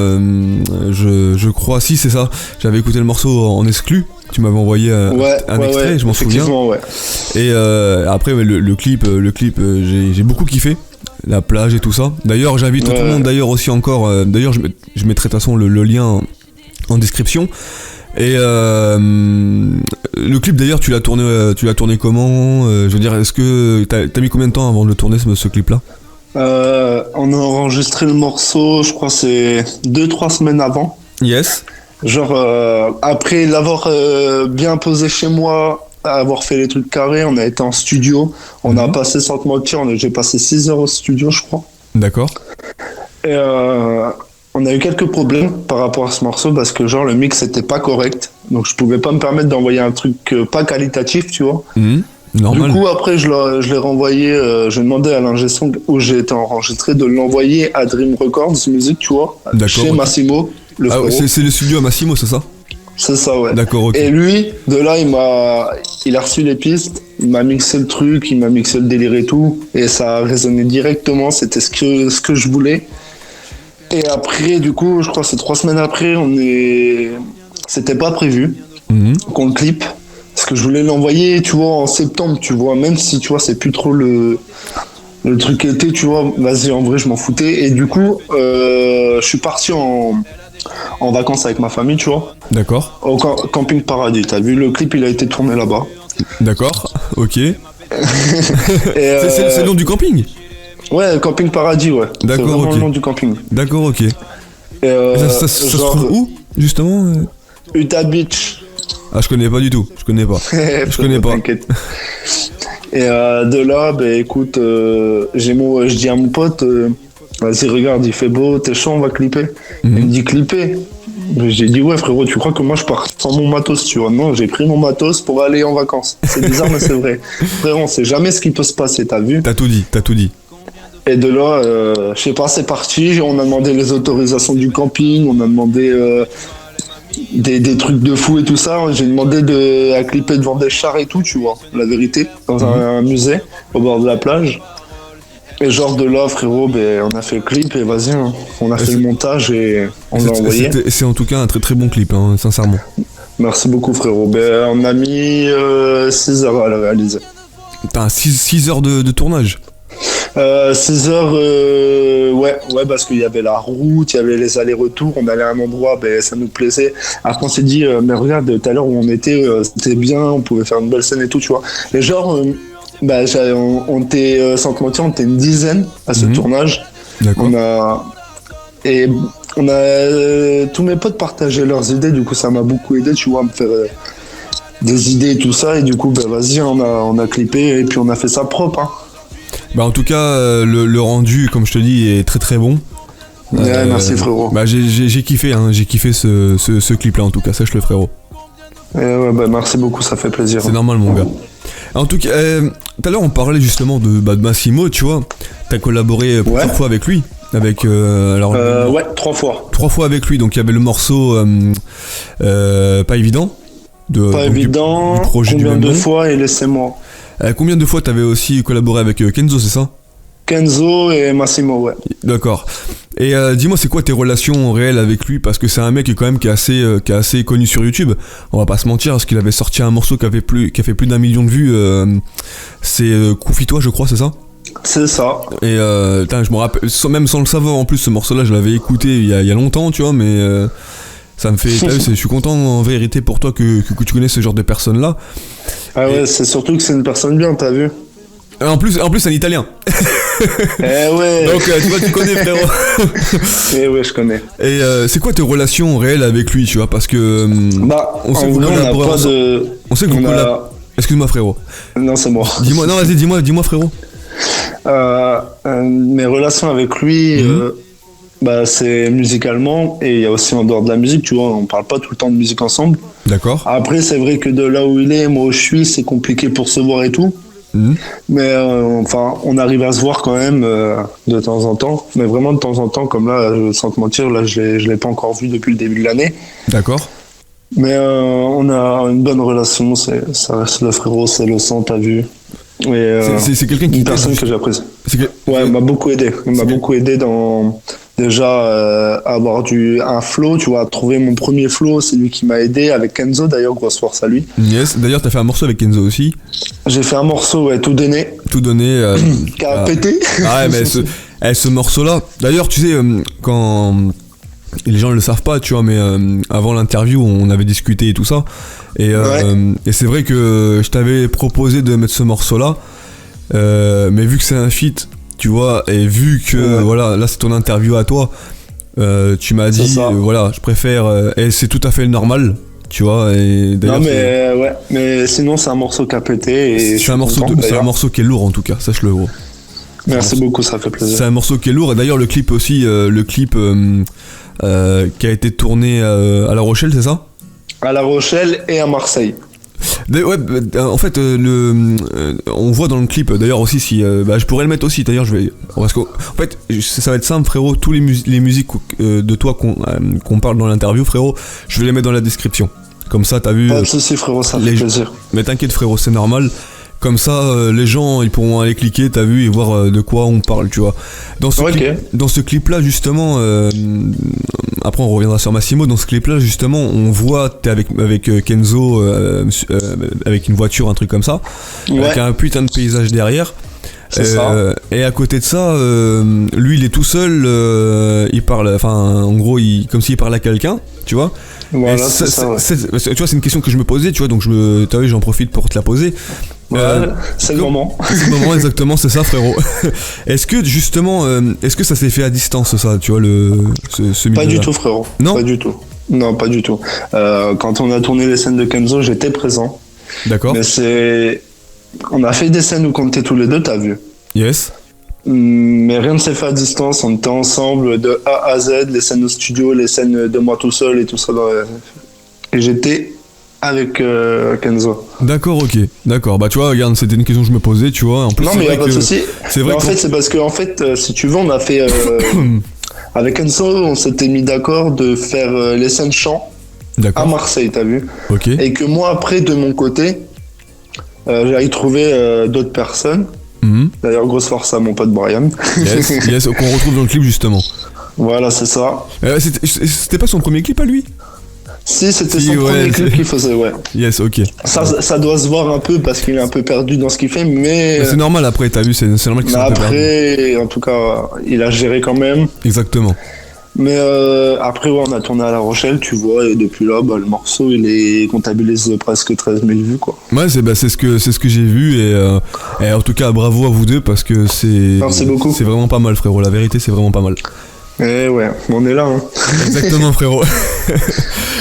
je crois, si c'est ça. J'avais écouté le morceau en exclu. Tu m'avais envoyé un extrait, je m'en souviens. Ouais. Et après le clip, j'ai beaucoup kiffé. La plage et tout ça. D'ailleurs, j'invite tout le monde d'ailleurs aussi encore. D'ailleurs, je mettrai de toute façon le lien en description. Et le clip d'ailleurs, tu l'as tourné comment? Je veux dire, est-ce que t'as mis combien de temps avant de le tourner ce clip-là? On a enregistré le morceau, je crois c'est 2-3 semaines avant. Yes. Genre après l'avoir bien posé chez moi, avoir fait les trucs carrés, on a été en studio. On a passé, sans te mentir, j'ai passé 6 heures au studio, je crois. D'accord. Et on a eu quelques problèmes par rapport à ce morceau parce que genre le mix était pas correct, donc je pouvais pas me permettre d'envoyer un truc pas qualitatif, tu vois. Normal. Du coup après je l'ai renvoyé, j'ai demandé à l'ingé son où j'ai été enregistré de l'envoyer à Dream Records Music, tu vois, chez Massimo. C'est le studio à Massimo, c'est ça? C'est ça, ouais. D'accord, ok. Et lui, de là, il a reçu les pistes, il m'a mixé le truc, il m'a mixé le délire et tout, et ça a résonné directement, c'était ce que je voulais. Et après, du coup, je crois que c'est 3 semaines après, c'était pas prévu qu'on le clip, parce que je voulais l'envoyer, tu vois, en septembre, tu vois, même si, tu vois, c'est plus trop le truc été, tu vois, vas-y, en vrai, je m'en foutais. Et du coup, je suis parti en vacances avec ma famille, tu vois. D'accord. Au Camping Paradis, t'as vu, le clip, il a été tourné là-bas. D'accord, ok. C'est le nom du camping? Ouais, Camping Paradis, ouais. D'accord, c'est vraiment ok. le nom du camping. D'accord, ok. Et ça se trouve où, justement? Utah Beach. Ah, je connais pas du tout, je connais pas. Je connais pas. T'inquiète. Et de là, écoute, je dis à mon pote, vas-y, regarde, il fait beau, t'es chaud, on va clipper. Il me dit clipper. J'ai dit, ouais, frérot, tu crois que moi je pars sans mon matos, tu vois? Non, j'ai pris mon matos pour aller en vacances. C'est bizarre, mais c'est vrai. Frérot, on sait jamais ce qui peut se passer, t'as vu? T'as tout dit. Et de là, je sais pas, c'est parti. On a demandé les autorisations du camping, on a demandé des trucs de fou et tout ça. J'ai demandé à clipper devant des chars et tout, tu vois, la vérité, dans un musée au bord de la plage. Et genre de là, frérot, on a fait le clip et vas-y, hein, on a fait le montage et on l'a envoyé. C'est en tout cas un très très bon clip, hein, sincèrement. Merci beaucoup, frérot. On a mis 6 heures à le réaliser. T'as 6 heures de tournage? 6 heures, ouais, parce qu'il y avait la route, il y avait les allers-retours, on allait à un endroit, ça nous plaisait. Après on s'est dit, mais regarde, tout à l'heure où on était, c'était bien, on pouvait faire une belle scène et tout, tu vois. Et genre, on était, sans te mentir, on était une dizaine à ce tournage. D'accord. On a tous mes potes partageaient leurs idées, du coup ça m'a beaucoup aidé, tu vois, à me faire des idées et tout ça, et du coup, vas-y, on a clippé et puis on a fait ça propre, hein. En tout cas, le rendu, comme je te dis, est très très bon. Ouais, merci, frérot. J'ai kiffé, hein, j'ai kiffé ce clip-là, en tout cas, sache le, frérot. Merci beaucoup, ça fait plaisir. C'est normal, mon gars. En tout cas, tout à l'heure, on parlait justement de Massimo, tu vois. T'as collaboré plusieurs fois avec lui. Avec, ouais, 3 fois. 3 fois avec lui, donc il y avait le morceau Pas évident. Pas évident, du projet combien de fois et laissez-moi. Combien de fois t'avais aussi collaboré avec Kenzo, c'est ça? Kenzo et Massimo, ouais. D'accord. Et dis-moi, c'est quoi tes relations réelles avec lui? Parce que c'est un mec quand même qui est assez connu sur YouTube. On va pas se mentir, parce qu'il avait sorti un morceau qui a fait plus d'1 million de vues. C'est Confie-toi, je crois, c'est ça? C'est ça. Et je me rappelle, même sans le savoir en plus, ce morceau-là, je l'avais écouté il y a longtemps, tu vois, mais ça me fait. Je suis content en vérité pour toi que tu connais ce genre de personnes-là. Ah ouais, c'est surtout que c'est une personne bien, t'as vu. En plus, c'est un Italien. Eh ouais. Donc, tu vois, tu connais, frérot. Eh ouais, je connais. Et c'est quoi tes relations réelles avec lui, tu vois, parce que on sait que vous collaborez ensemble. On sait que vous collaborez. Excuse-moi, frérot. Non, c'est moi. Dis-moi, non, vas-y, dis-moi, frérot. Mes relations avec lui, c'est musicalement, et il y a aussi en dehors de la musique, tu vois, on parle pas tout le temps de musique ensemble. D'accord. Après, c'est vrai que de là où il est, moi où je suis, c'est compliqué pour se voir et tout. Mais on arrive à se voir quand même de temps en temps, mais vraiment de temps en temps, comme là, sans te mentir, là je l'ai pas encore vu depuis le début de l'année. D'accord. Mais on a une bonne relation, ça reste le frérot, c'est le sang, t'as vu. Et c'est quelqu'un qui une personne que j'apprécie. Ouais, il m'a beaucoup aidé. Il m'a beaucoup aidé dans déjà avoir un flow, tu vois, trouver mon premier flow. C'est lui qui m'a aidé avec Kenzo, d'ailleurs, grosse force à lui. Yes, d'ailleurs, t'as fait un morceau avec Kenzo aussi. J'ai fait un morceau, ouais, tout donné. Tout donné. Qui a pété. Ah ouais, mais ce morceau-là, d'ailleurs, tu sais, quand. Les gens ne le savent pas, tu vois, mais avant l'interview, on avait discuté et tout ça. Et c'est vrai que je t'avais proposé de mettre ce morceau-là, mais vu que c'est un feat, tu vois, et vu que voilà, là c'est ton interview à toi, tu m'as dit, voilà, je préfère, et c'est tout à fait normal, tu vois. Et non, mais sinon c'est un morceau qui a pété. Et c'est un morceau qui est lourd en tout cas, sache-le, gros. Merci beaucoup, ça fait plaisir. C'est un morceau qui est lourd, et d'ailleurs le clip aussi, qui a été tourné à La Rochelle, c'est ça ? À La Rochelle et à Marseille. En fait, on voit dans le clip, d'ailleurs aussi, si je pourrais le mettre aussi, d'ailleurs parce qu'en fait, ça va être simple, frérot, tous les musiques de toi qu'on parle dans l'interview, frérot, je vais les mettre dans la description. Comme ça, t'as vu. Pas de soucis, frérot, ça fait plaisir. Mais t'inquiète, frérot, c'est normal. Comme ça, les gens, ils pourront aller cliquer, t'as vu, et voir de quoi on parle, tu vois. Dans ce clip-là, justement, après on reviendra sur Massimo, dans ce clip-là, justement, on voit, t'es avec Kenzo, avec une voiture, un truc comme ça, avec un putain de paysage derrière. Et à côté de ça, lui, il est tout seul, il parle, en gros, comme s'il parlait à quelqu'un, tu vois. Voilà, tu vois, c'est une question que je me posais, tu vois, donc t'as vu, j'en profite pour te la poser. C'est le moment. C'est le moment, exactement, c'est ça, frérot. Est-ce que justement, ça s'est fait à distance, ça, tu vois, ce Pas du tout, frérot. Non, pas du tout. Non, pas du tout. Quand on a tourné les scènes de Kenzo, j'étais présent. D'accord. Mais on a fait des scènes où on était tous les deux, t'as vu. Yes. Mais rien ne s'est fait à distance. On était ensemble de A à Z, les scènes au studio, les scènes de moi tout seul et tout ça. Et j'étais avec Kenzo. D'accord, ok. D'accord. Bah tu vois, regarde, c'était une question que je me posais, tu vois. En plus, non, mais il n'y a pas de souci. C'est vrai. En fait, c'est parce que, si tu veux, on a fait... avec Kenzo, on s'était mis d'accord de faire les scènes chant à Marseille, t'as vu. Ok. Et que moi, après, de mon côté, j'allais trouver d'autres personnes. D'ailleurs, grosse force à mon pote Brian. Yes, qu'on retrouve dans le clip, justement. Voilà, c'est ça. C'était pas son premier clip à lui ? Si, c'était son premier clip qu'il faisait, ouais. Yes, ok. Ça doit se voir un peu parce qu'il est un peu perdu dans ce qu'il fait, mais... C'est normal après, t'as vu, c'est normal qu'il soit un peu perdu. Après, en tout cas, il a géré quand même. Exactement. Mais après, on a tourné à La Rochelle, tu vois, et depuis là, le morceau, il comptabilise presque 13 000 vues, quoi. Ouais, c'est ce que j'ai vu, et en tout cas, bravo à vous deux, parce que Merci beaucoup. C'est vraiment pas mal, frérot, la vérité, c'est vraiment pas mal. Eh ouais, on est là, hein. Exactement, frérot.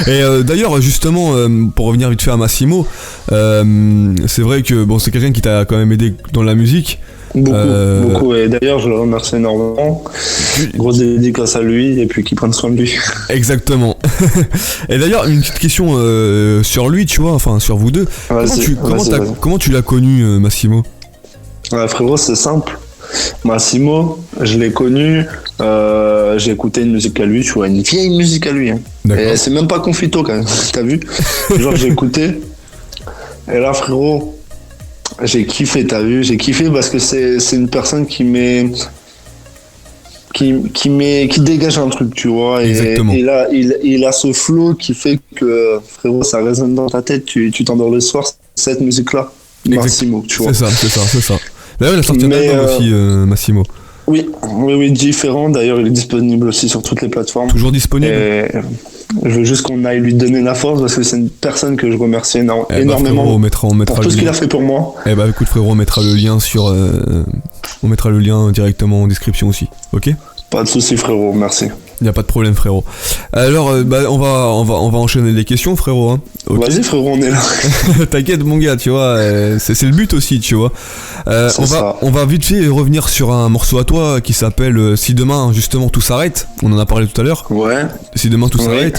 Et d'ailleurs, justement, pour revenir vite fait à Massimo, c'est vrai que c'est quelqu'un qui t'a quand même aidé dans la musique. Beaucoup, et d'ailleurs je le remercie énormément. Grosse dédicace à lui, et puis qu'il prenne soin de lui. Exactement. Et d'ailleurs, une petite question sur lui, tu vois, enfin sur vous deux. Comment tu l'as connu, Massimo ? Frérot, c'est simple. Massimo, je l'ai connu, j'ai écouté une musique à lui, tu vois, une vieille musique à lui. Hein. Et c'est même pas Confito quand même, t'as vu ? Genre j'ai écouté, et là frérot, j'ai kiffé, t'as vu ? J'ai kiffé parce que c'est une personne qui dégage un truc, tu vois. Et là, il a ce flow qui fait que, frérot, ça résonne dans ta tête, tu t'endors le soir, cette musique-là. Massimo, tu vois. C'est ça. D'ailleurs, il a sorti un album aussi, Massimo. Oui, différent. D'ailleurs, il est disponible aussi sur toutes les plateformes. Toujours disponible. Et je veux juste qu'on aille lui donner la force parce que c'est une personne que je remercie énormément frérot, on mettra pour tout ce qu'il a fait pour moi. Écoute frérot, on mettra le lien on mettra le lien directement en description aussi, ok ? Pas de soucis frérot, merci. Y a pas de problème frérot. Alors on va enchaîner les questions frérot hein. Okay. Vas-y frérot, on est là. T'inquiète mon gars, tu vois, c'est le but aussi, tu vois. On va vite fait revenir sur un morceau à toi qui s'appelle Si demain justement tout s'arrête. On en a parlé tout à l'heure. Ouais. Si demain tout s'arrête.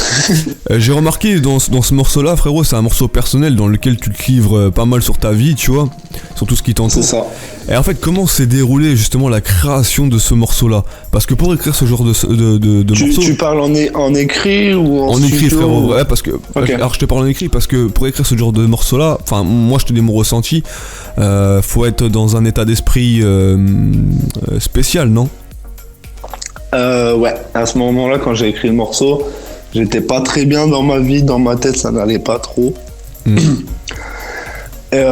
J'ai remarqué dans ce morceau-là, frérot, c'est un morceau personnel dans lequel tu te livres pas mal sur ta vie, tu vois, sur tout ce qui t'entoure. C'est ça. Et en fait, comment s'est déroulée justement la création de ce morceau-là ? Parce que pour écrire ce genre de morceau... Tu parles en écrit ou en studio ? Écrit, frérot, ouais, parce que... Okay. Alors, je te parle en écrit parce que pour écrire ce genre de morceau-là, enfin, moi, je te dis mon ressenti, faut être dans un état d'esprit spécial, non ? Ouais, à ce moment-là, quand j'ai écrit le morceau, j'étais pas très bien dans ma vie, dans ma tête, ça n'allait pas trop. Et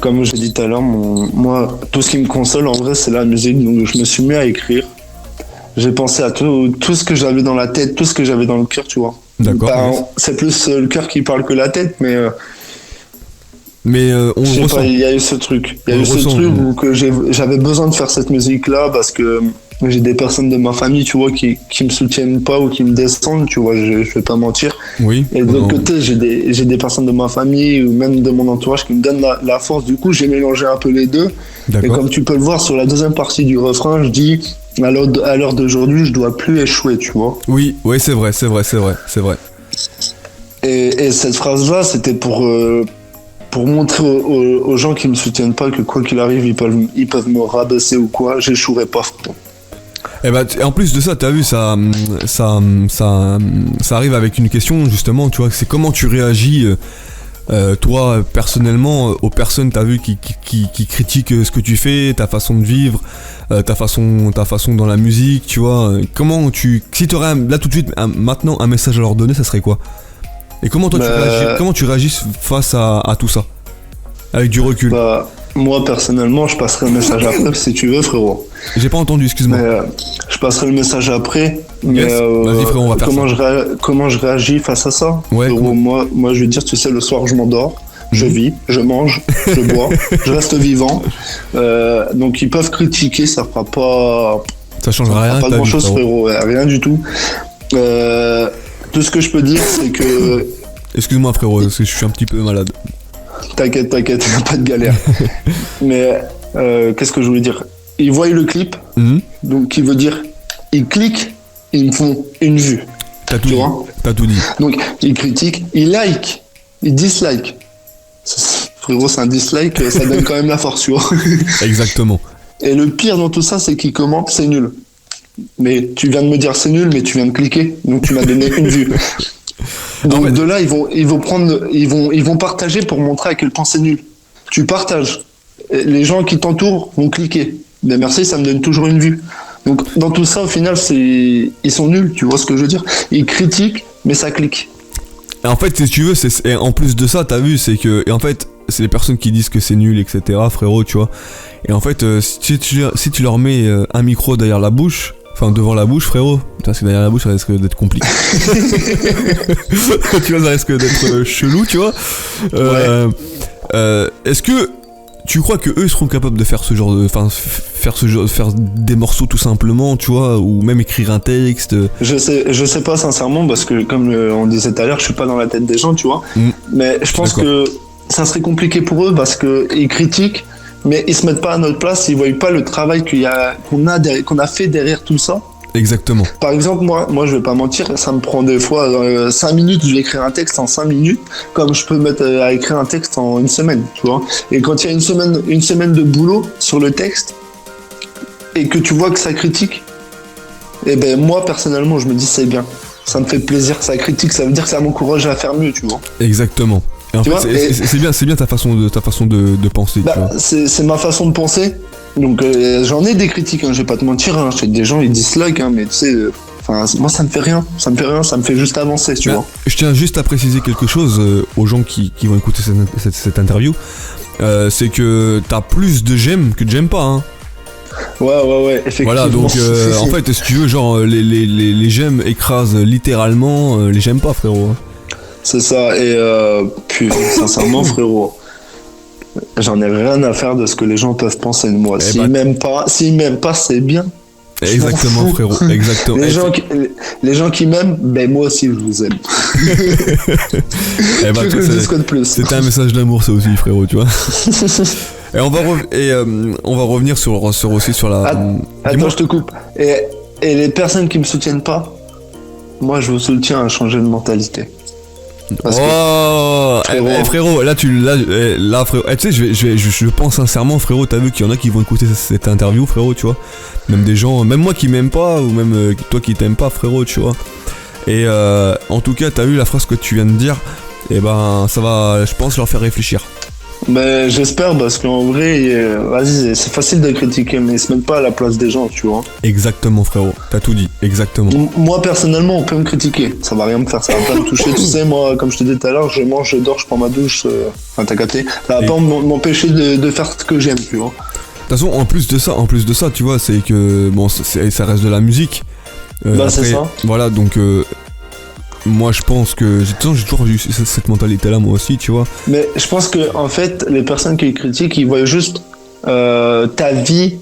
comme je l'ai dit tout à l'heure, moi, tout ce qui me console en vrai, c'est la musique. Donc je me suis mis à écrire. J'ai pensé à tout ce que j'avais dans la tête, tout ce que j'avais dans le cœur, tu vois. D'accord. C'est plus le cœur qui parle que la tête, mais on je sais ressent. pas, il y a eu ce truc. Il y a eu ce truc où que j'avais besoin de faire cette musique-là parce que j'ai des personnes de ma famille, tu vois, qui me soutiennent pas ou qui me descendent, tu vois, je vais pas mentir. Oui. Et de l'autre côté, j'ai des personnes de ma famille ou même de mon entourage qui me donnent la force. Du coup, j'ai mélangé un peu les deux. D'accord. Et comme tu peux le voir sur la deuxième partie du refrain, je dis à l'heure d'aujourd'hui, je dois plus échouer, tu vois. Oui, c'est vrai. Et cette phrase-là, c'était pour montrer aux gens qui me soutiennent pas que quoi qu'il arrive, ils peuvent me rabaisser ou quoi, j'échouerai pas. Et en plus de ça, t'as vu, ça arrive avec une question justement, tu vois, c'est comment tu réagis, toi personnellement, aux personnes, t'as vu, qui critiquent ce que tu fais, ta façon de vivre, ta façon dans la musique, tu vois. Si t'aurais là tout de suite, maintenant un message à leur donner, ça serait quoi ? Et comment toi tu réagis face à tout ça, avec du recul ? Moi personnellement, je passerai le message après si tu veux, frérot. J'ai pas entendu, excuse-moi. Je passerai le message après. Mais vas-y frérot, on va faire ça. Comment je réagis face à ça ? Ouais, frérot, moi je veux dire, tu sais, le soir je m'endors, je vis, je mange, je bois, je reste vivant. Donc ils peuvent critiquer, ça fera pas. Ça changera rien. Pas grand chose, frérot, rien du tout. Tout ce que je peux dire, c'est que. Excuse-moi frérot, parce que je suis un petit peu malade. T'inquiète, pas de galère. Mais qu'est-ce que je voulais dire ? Ils voient le clip, donc qui veut dire ils cliquent, ils me font une vue. T'as tout dit. Donc ils critiquent, ils like, ils dislike. Frérot, c'est un dislike, ça donne quand même la force, tu vois. Exactement. Et le pire dans tout ça, c'est qu'ils commentent, c'est nul. Mais tu viens de me dire c'est nul, mais tu viens de cliquer, donc tu m'as donné une vue. Donc de là, ils vont partager pour montrer à quel point c'est nul. Tu partages. Les gens qui t'entourent vont cliquer. Mais merci, ça me donne toujours une vue. Donc dans tout ça, au final, ils sont nuls, tu vois ce que je veux dire ? Ils critiquent, mais ça clique. Et en fait, si tu veux, et en plus de ça, t'as vu, c'est que, et en fait, c'est les personnes qui disent que c'est nul, etc., frérot, tu vois. Et en fait, si tu leur mets un micro derrière la bouche, enfin devant la bouche, frérot, parce que derrière la bouche, ça risque d'être compliqué. Tu vois, ça risque d'être chelou, tu vois. Est-ce que tu crois que eux seront capables de faire ce genre de, faire des morceaux tout simplement, tu vois, ou même écrire un texte? Je sais pas sincèrement, parce que comme on disait tout à l'heure, je suis pas dans la tête des gens, tu vois. Mais je pense que ça serait compliqué pour eux parce que ils critiquent, mais ils se mettent pas à notre place, ils voient pas le travail qu'on a fait derrière tout ça. Exactement. Par exemple, moi je vais pas mentir, ça me prend des fois 5 minutes, je vais écrire un texte en 5 minutes, comme je peux mettre à écrire un texte en une semaine, tu vois. Et quand il y a une semaine de boulot sur le texte, et que tu vois que ça critique, et ben moi personnellement je me dis c'est bien, ça me fait plaisir, ça critique, ça veut dire que ça m'encourage à faire mieux, tu vois. Exactement. Et en fait, c'est bien ta façon de penser. Bah, tu vois. C'est ma façon de penser. Donc j'en ai des critiques, hein, je vais pas te mentir, hein. Des gens ils dislike, hein, mais tu sais, Enfin, moi, ça me fait rien. Ça me fait juste avancer, tu vois. Je tiens juste à préciser quelque chose aux gens qui vont écouter cette interview. C'est que t'as plus de j'aime que de j'aime pas, hein. Ouais, effectivement. Voilà, donc en fait, si tu veux, genre, les j'aime écrasent littéralement les j'aime pas, frérot. C'est ça, et puis sincèrement, frérot, j'en ai rien à faire de ce que les gens peuvent penser de moi. S'ils m'aiment pas, c'est bien. Exactement, frérot, exactement. Les gens qui m'aiment, ben moi aussi je vous aime. C'était un message d'amour, ça aussi, frérot, tu vois. Et on va revenir aussi sur la. Attends, je te coupe. Et les personnes qui me soutiennent pas, moi je vous soutiens à changer de mentalité. Frérot, là frérot, tu sais, je pense sincèrement, frérot, t'as vu qu'il y en a qui vont écouter cette interview, frérot, tu vois. Même des gens, même moi qui m'aime pas, ou même toi qui t'aimes pas, frérot, tu vois. Et en tout cas, t'as vu la phrase que tu viens de dire, et ben ça va, je pense, leur faire réfléchir. Ben j'espère, parce qu'en vrai, vas-y, c'est facile de critiquer, mais ils se mettent pas à la place des gens, tu vois. Exactement, frérot, t'as tout dit, exactement. Moi personnellement, on peut me critiquer, ça va rien me faire, ça va pas me toucher, tu sais, moi, comme je te disais tout à l'heure, je mange, je dors, je prends ma douche, enfin t'as capté, ça va pas m'empêcher de faire ce que j'aime, tu vois. De toute façon, en plus de ça, tu vois, c'est que, bon, ça reste de la musique. Après, c'est ça. Voilà, donc... moi je pense que j'ai toujours eu cette mentalité là moi aussi, tu vois. Mais je pense que en fait les personnes qui critiquent, ils voient juste ta vie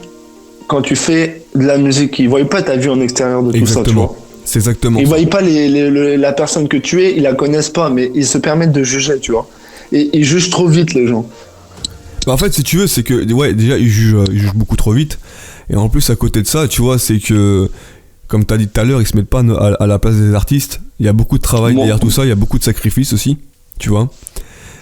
quand tu fais de la musique, ils voient pas ta vie en extérieur de tout ça, tu vois. C'est exactement. Ils voient pas la personne que tu es, ils la connaissent pas, mais ils se permettent de juger, tu vois. Et ils jugent trop vite les gens. Bah en fait, si tu veux, c'est que ouais, déjà ils jugent beaucoup trop vite, et en plus à côté de ça, tu vois, c'est que comme t'as dit tout à l'heure, ils se mettent pas à la place des artistes. Il y a beaucoup de travail derrière tout ça, il y a beaucoup de sacrifices aussi, tu vois.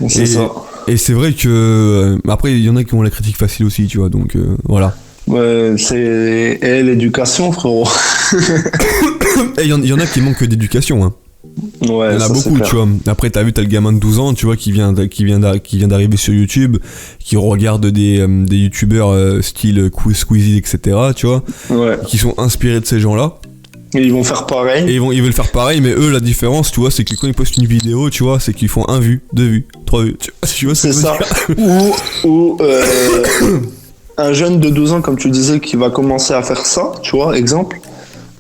C'est ça. Et c'est vrai que après il y en a qui ont la critique facile aussi, tu vois, donc voilà. Ouais, c'est l'éducation, frérot. Et il y en a qui manquent d'éducation, hein. Ouais, il y en a beaucoup, tu vois. Après t'as le gamin de 12 ans, tu vois, qui vient d'arriver sur YouTube, qui regarde des youtubeurs style Squeezie, etc., tu vois, ouais, qui sont inspirés de ces gens-là. Et ils vont faire pareil. Et ils veulent faire pareil, mais eux, la différence, tu vois, c'est que quand ils postent une vidéo, tu vois, c'est qu'ils font 1 vue, 2 vues, 3 vues. Tu vois, c'est ça. Ou un jeune de 12 ans, comme tu disais, qui va commencer à faire ça, tu vois, exemple,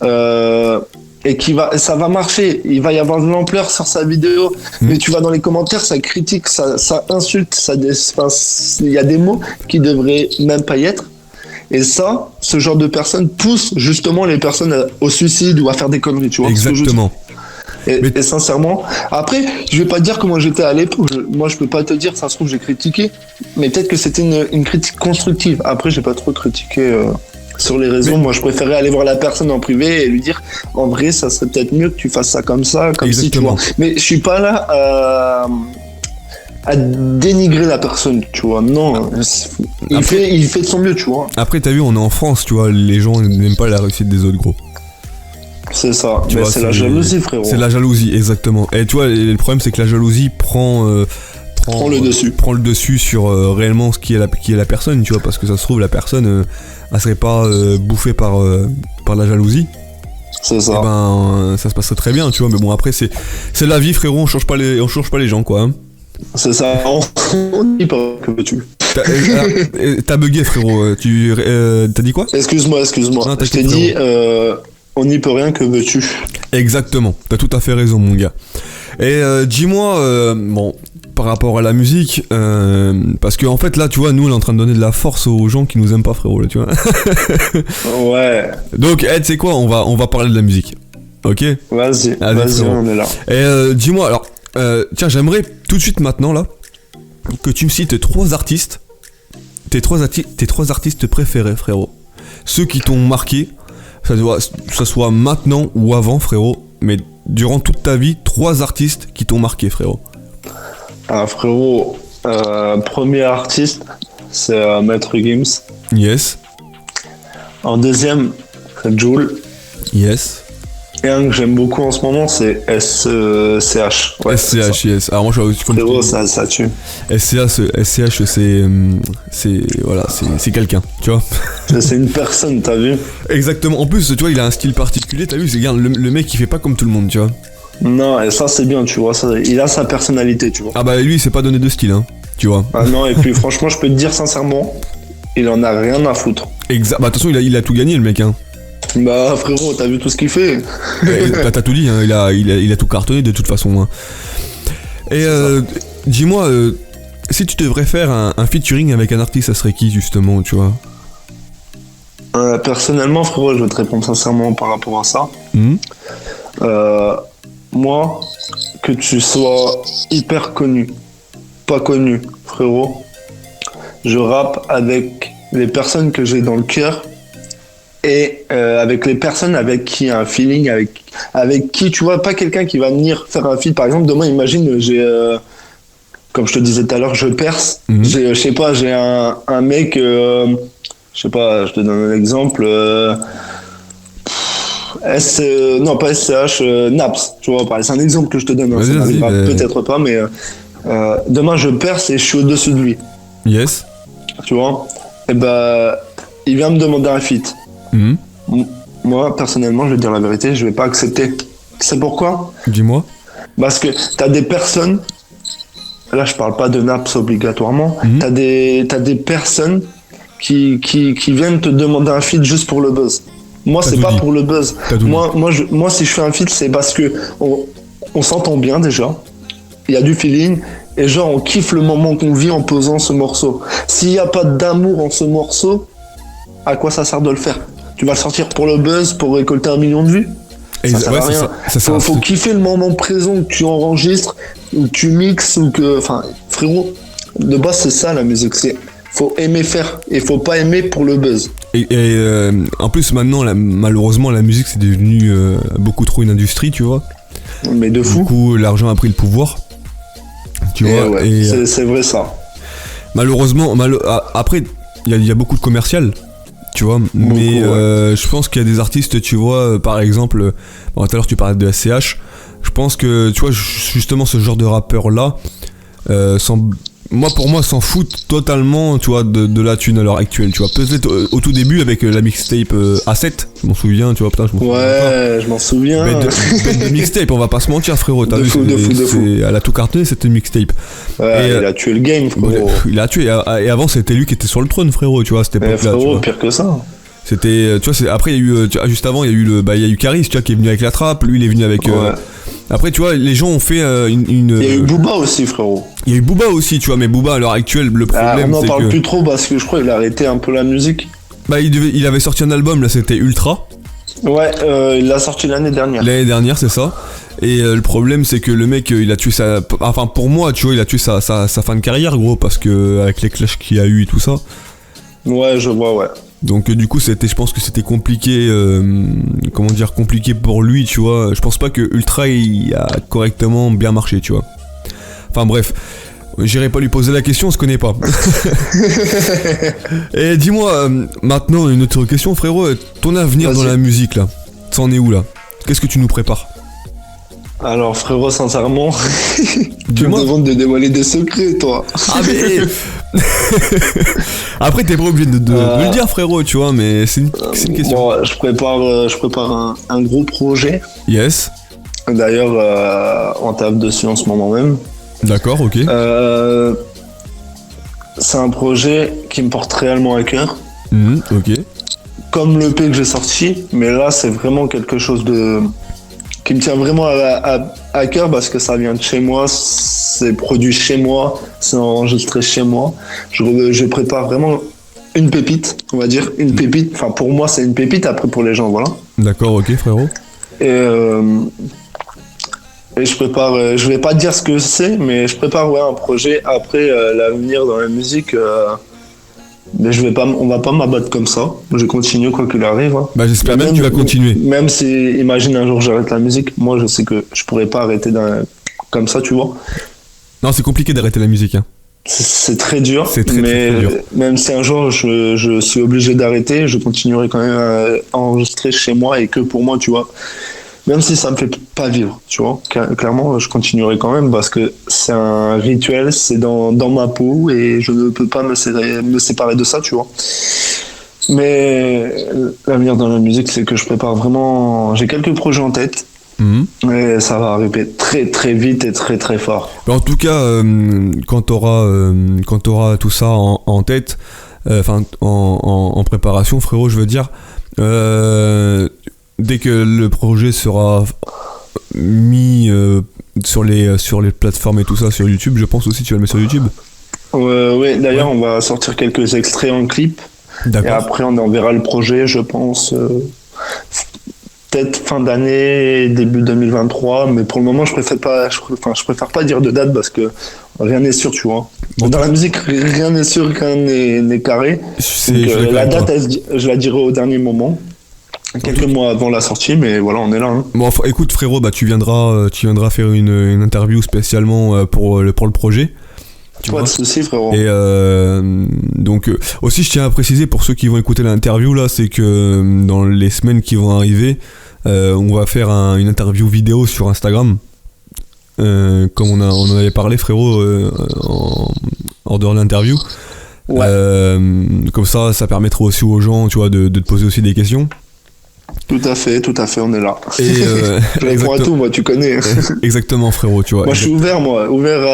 et ça va marcher, il va y avoir de l'ampleur sur sa vidéo, mais tu vas dans les commentaires, ça critique, ça insulte, il y a des mots qui devraient même pas y être. Et ça, ce genre de personnes pousse justement les personnes au suicide ou à faire des conneries, tu vois. Exactement. Et sincèrement, après, je vais pas te dire comment j'étais à l'époque. Moi, je peux pas te dire, ça se trouve, j'ai critiqué, mais peut-être que c'était une critique constructive. Après, j'ai pas trop critiqué sur les réseaux. Moi, je préférais aller voir la personne en privé et lui dire, en vrai, ça serait peut-être mieux que tu fasses ça comme ça, comme si, tu vois. Mais je suis pas là à dénigrer la personne, tu vois. Non, il fait de son mieux, tu vois. Après, t'as vu, on est en France, tu vois, les gens n'aiment pas la réussite des autres, gros. C'est ça, c'est la jalousie, frérot. C'est la jalousie, exactement. Et tu vois, le problème, c'est que la jalousie prend le dessus sur réellement ce qui est la personne, tu vois, parce que ça se trouve, la personne, elle serait pas bouffée par la jalousie. C'est ça. Et ben, ça se passerait très bien, tu vois, mais bon, après, c'est la vie, frérot, on change pas les gens, quoi. Hein. C'est ça, on n'y peut rien, que veux-tu. T'as bugué, frérot, t'as dit quoi? Excuse-moi, non, je t'ai dit, on n'y peut rien, que veux-tu. Exactement, t'as tout à fait raison, mon gars. Et dis-moi, bon, par rapport à la musique, parce que en fait là, tu vois, nous on est en train de donner de la force aux gens qui nous aiment pas, frérot, là, tu vois. Ouais. Donc, tu sais quoi, on va parler de la musique, ok? Vas-y, on est là. Et dis-moi, alors, tiens, j'aimerais tout de suite maintenant là que tu me cites tes trois artistes préférés, frérot. Ceux qui t'ont marqué, ça soit maintenant ou avant, frérot, mais durant toute ta vie, 3 artistes qui t'ont marqué, frérot. Ah, frérot, premier artiste, c'est Maître Gims. Yes. En deuxième, c'est Jul. Yes. Et un que j'aime beaucoup en ce moment, c'est SCH. Ouais, SCH, yes. Alors moi, je suis frérot, ça tue. SCH, c'est quelqu'un, tu vois. C'est une personne, t'as vu? Exactement. En plus, tu vois, il a un style particulier, t'as vu? C'est le mec, il fait pas comme tout le monde, tu vois. Non, et ça, c'est bien, tu vois. Ça, il a sa personnalité, tu vois. Ah bah, lui, il s'est pas donné de style, hein, tu vois. Ah non, et puis franchement, je peux te dire sincèrement, il en a rien à foutre. Exact. Bah, de toute façon, il a tout gagné, le mec, hein. Bah frérot, t'as vu tout ce qu'il fait? T'as tout dit, hein, il a tout cartonné de toute façon. Hein. Et dis-moi, si tu devrais faire un featuring avec un artiste, ça serait qui justement, tu vois? Personnellement, frérot, je vais te répondre sincèrement par rapport à ça. Moi, que tu sois hyper connu, pas connu, frérot, je rappe avec les personnes que j'ai dans le cœur. Et avec les personnes avec qui il y a un feeling, avec qui, tu vois, pas quelqu'un qui va venir faire un feat. Par exemple, demain, imagine, j'ai, comme je te disais tout à l'heure, je perce. Je sais pas, j'ai un mec, je sais pas, je te donne un exemple. Non, pas SCH, Naps, tu vois, c'est un exemple que je te donne. Hein, ça n'arrivera peut-être pas, mais demain, je perce et je suis au-dessus de lui. Yes. Tu vois, et bah, il vient me demander un feat. Moi, personnellement, je vais te dire la vérité, je vais pas accepter. C'est pourquoi? Dis-moi. Parce que t'as des personnes, là je parle pas de Naps obligatoirement, t'as des personnes qui viennent te demander un feat juste pour le buzz. Moi, c'est pas pour le buzz. Moi, si je fais un feat, c'est parce que on s'entend bien déjà, il y a du feeling, et genre on kiffe le moment qu'on vit en posant ce morceau. S'il y a pas d'amour en ce morceau, à quoi ça sert de le faire? Tu vas le sortir pour le buzz, pour récolter 1 million de vues? Ça sert à rien. Faut kiffer le moment présent que tu enregistres, ou que tu mixes, ou que... Enfin, frérot, de base, c'est ça la musique. Faut aimer faire, et faut pas aimer pour le buzz. Et en plus, maintenant, malheureusement, la musique, c'est devenu beaucoup trop une industrie, tu vois. Mais de fou. Du coup, l'argent a pris le pouvoir. Tu vois, ouais, c'est vrai ça. Malheureusement, après, il y a beaucoup de commercial. Tu vois, mais je pense qu'il y a des artistes, tu vois, par exemple, tout à l'heure tu parlais de SCH, je pense que, tu vois, justement ce genre de rappeur-là, pour moi, s'en foutent totalement, tu vois, de la thune à l'heure actuelle, tu vois. Peut-être au tout début avec la mixtape A7, je m'en souviens, tu vois, putain, je m'en souviens. Ouais, je m'en souviens. Bête de mixtape, on va pas se mentir, frérot, t'as vu, de fou. Elle a tout cartonné, cette mixtape. Ouais, il a tué le game, frérot. Il a tué, et avant c'était lui qui était sur le trône, frérot, tu vois, à cette époque-là. Frérot, pire que ça. C'était, tu vois, après il y a eu, juste avant, il y a eu Caris, tu vois, qui est venu avec la trappe, lui il est venu avec... Après, tu vois, les gens ont fait une... Il y a eu Booba aussi, frérot. Il y a eu Booba aussi, tu vois, mais Booba, à l'heure actuelle, le problème, on n'en parle plus trop parce que je crois qu'il a arrêté un peu la musique. Bah, il avait sorti un album, là, c'était Ultra. Ouais, il l'a sorti l'année dernière. L'année dernière, c'est ça. Et le problème, c'est que le mec, il a tué sa... Enfin, pour moi, tu vois, il a tué sa fin de carrière, gros, parce que avec les clashs qu'il y a eu et tout ça. Ouais, je vois, ouais. Donc du coup je pense que c'était compliqué, compliqué pour lui, tu vois. Je pense pas que Ultra il a correctement bien marché, tu vois. Enfin bref, j'irai pas lui poser la question, on se connaît pas. Et dis-moi, maintenant une autre question, frérot, ton avenir dans la musique là, ça en est où là? Qu'est-ce que tu nous prépares? Alors frérot, sincèrement, tu me demandes de dévoiler des secrets, toi. Ah mais... Après t'es pas obligé de le dire, frérot, tu vois, mais c'est une question. Bon, je prépare un gros projet. Yes. D'ailleurs, on tape dessus en ce moment même. D'accord, ok. C'est un projet qui me porte réellement à cœur. Ok. Comme l'EP que j'ai sorti, mais là c'est vraiment quelque chose qui me tient vraiment à cœur parce que ça vient de chez moi, c'est produit chez moi, c'est enregistré chez moi. Je prépare vraiment une pépite, on va dire, une pépite. Enfin, pour moi, c'est une pépite, après pour les gens, voilà. D'accord, ok, frérot. Et je prépare, je vais pas dire ce que c'est, mais je prépare un projet après l'avenir dans la musique. Mais on va pas m'abattre comme ça. Je continue quoi qu'il arrive. Hein. Bah j'espère même que tu vas continuer. Même si, imagine un jour j'arrête la musique, moi je sais que je pourrais pas arrêter comme ça, tu vois. Non, c'est compliqué d'arrêter la musique. Hein. C'est très dur. C'est très dur. Même si un jour je suis obligé d'arrêter, je continuerai quand même à enregistrer chez moi et que pour moi, tu vois. Même si ça me fait pas vivre, tu vois. Clairement, je continuerai quand même parce que c'est un rituel, c'est dans ma peau et je ne peux pas me séparer de ça, tu vois. Mais l'avenir dans la musique, c'est que je prépare vraiment... J'ai quelques projets en tête. Et ça va arriver très très vite et très très fort. En tout cas, quand t'auras tout ça en tête, en préparation, frérot, je veux dire, dès que le projet sera mis sur les plateformes et tout ça, sur YouTube, je pense aussi tu vas le mettre sur YouTube. Oui, d'ailleurs, on va sortir quelques extraits en clip. D'accord. Et après, on enverra le projet, je pense, peut-être fin d'année, début 2023. Mais pour le moment, je préfère pas dire de date parce que rien n'est sûr, tu vois. Bon, dans la musique, rien n'est sûr, rien n'est carré. Donc, la date, je la dirai au dernier moment. Quelques mois avant la sortie, mais voilà, on est là. Hein. Bon, écoute, frérot, tu viendras faire une interview spécialement pour le projet. Pas de soucis, frérot. Et donc aussi, je tiens à préciser pour ceux qui vont écouter l'interview là, c'est que dans les semaines qui vont arriver, on va faire une interview vidéo sur Instagram, comme on en avait parlé, frérot, en dehors de l'interview. Ouais. Comme ça permettra aussi aux gens, tu vois, de te poser aussi des questions. Tout à fait, on est là. Et je réponds à tout, moi, tu connais. Exactement, frérot, tu vois. Moi, je suis ouvert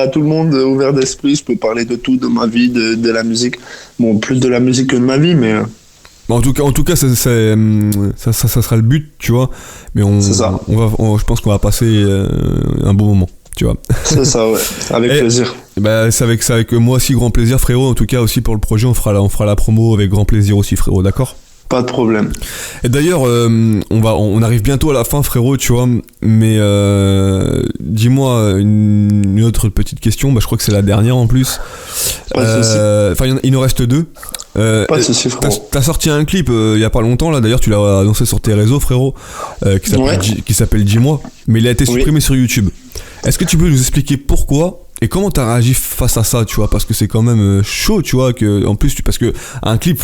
à tout le monde, ouvert d'esprit. Je peux parler de tout, de ma vie, de la musique. Bon, plus de la musique que de ma vie, mais. En tout cas, ça sera le but, tu vois. Mais c'est ça. Je pense qu'on va passer un bon moment, tu vois. C'est ça, ouais. Avec plaisir. C'est avec moi aussi grand plaisir, frérot. En tout cas, aussi pour le projet, on fera la promo avec grand plaisir aussi, frérot. D'accord ? Pas de problème. Et d'ailleurs, on arrive bientôt à la fin, frérot, tu vois. Mais dis-moi une autre petite question. Je crois que c'est la dernière en plus. Pas de souci. Il nous reste deux. Pas de souci, frérot. T'as sorti un clip il y a pas longtemps là. D'ailleurs, tu l'as annoncé sur tes réseaux, frérot, qui s'appelle Dis-moi. Mais il a été supprimé sur YouTube. Est-ce que tu peux nous expliquer pourquoi? Et comment t'as réagi face à ça, tu vois? Parce que c'est quand même chaud, tu vois. En plus, parce que un clip,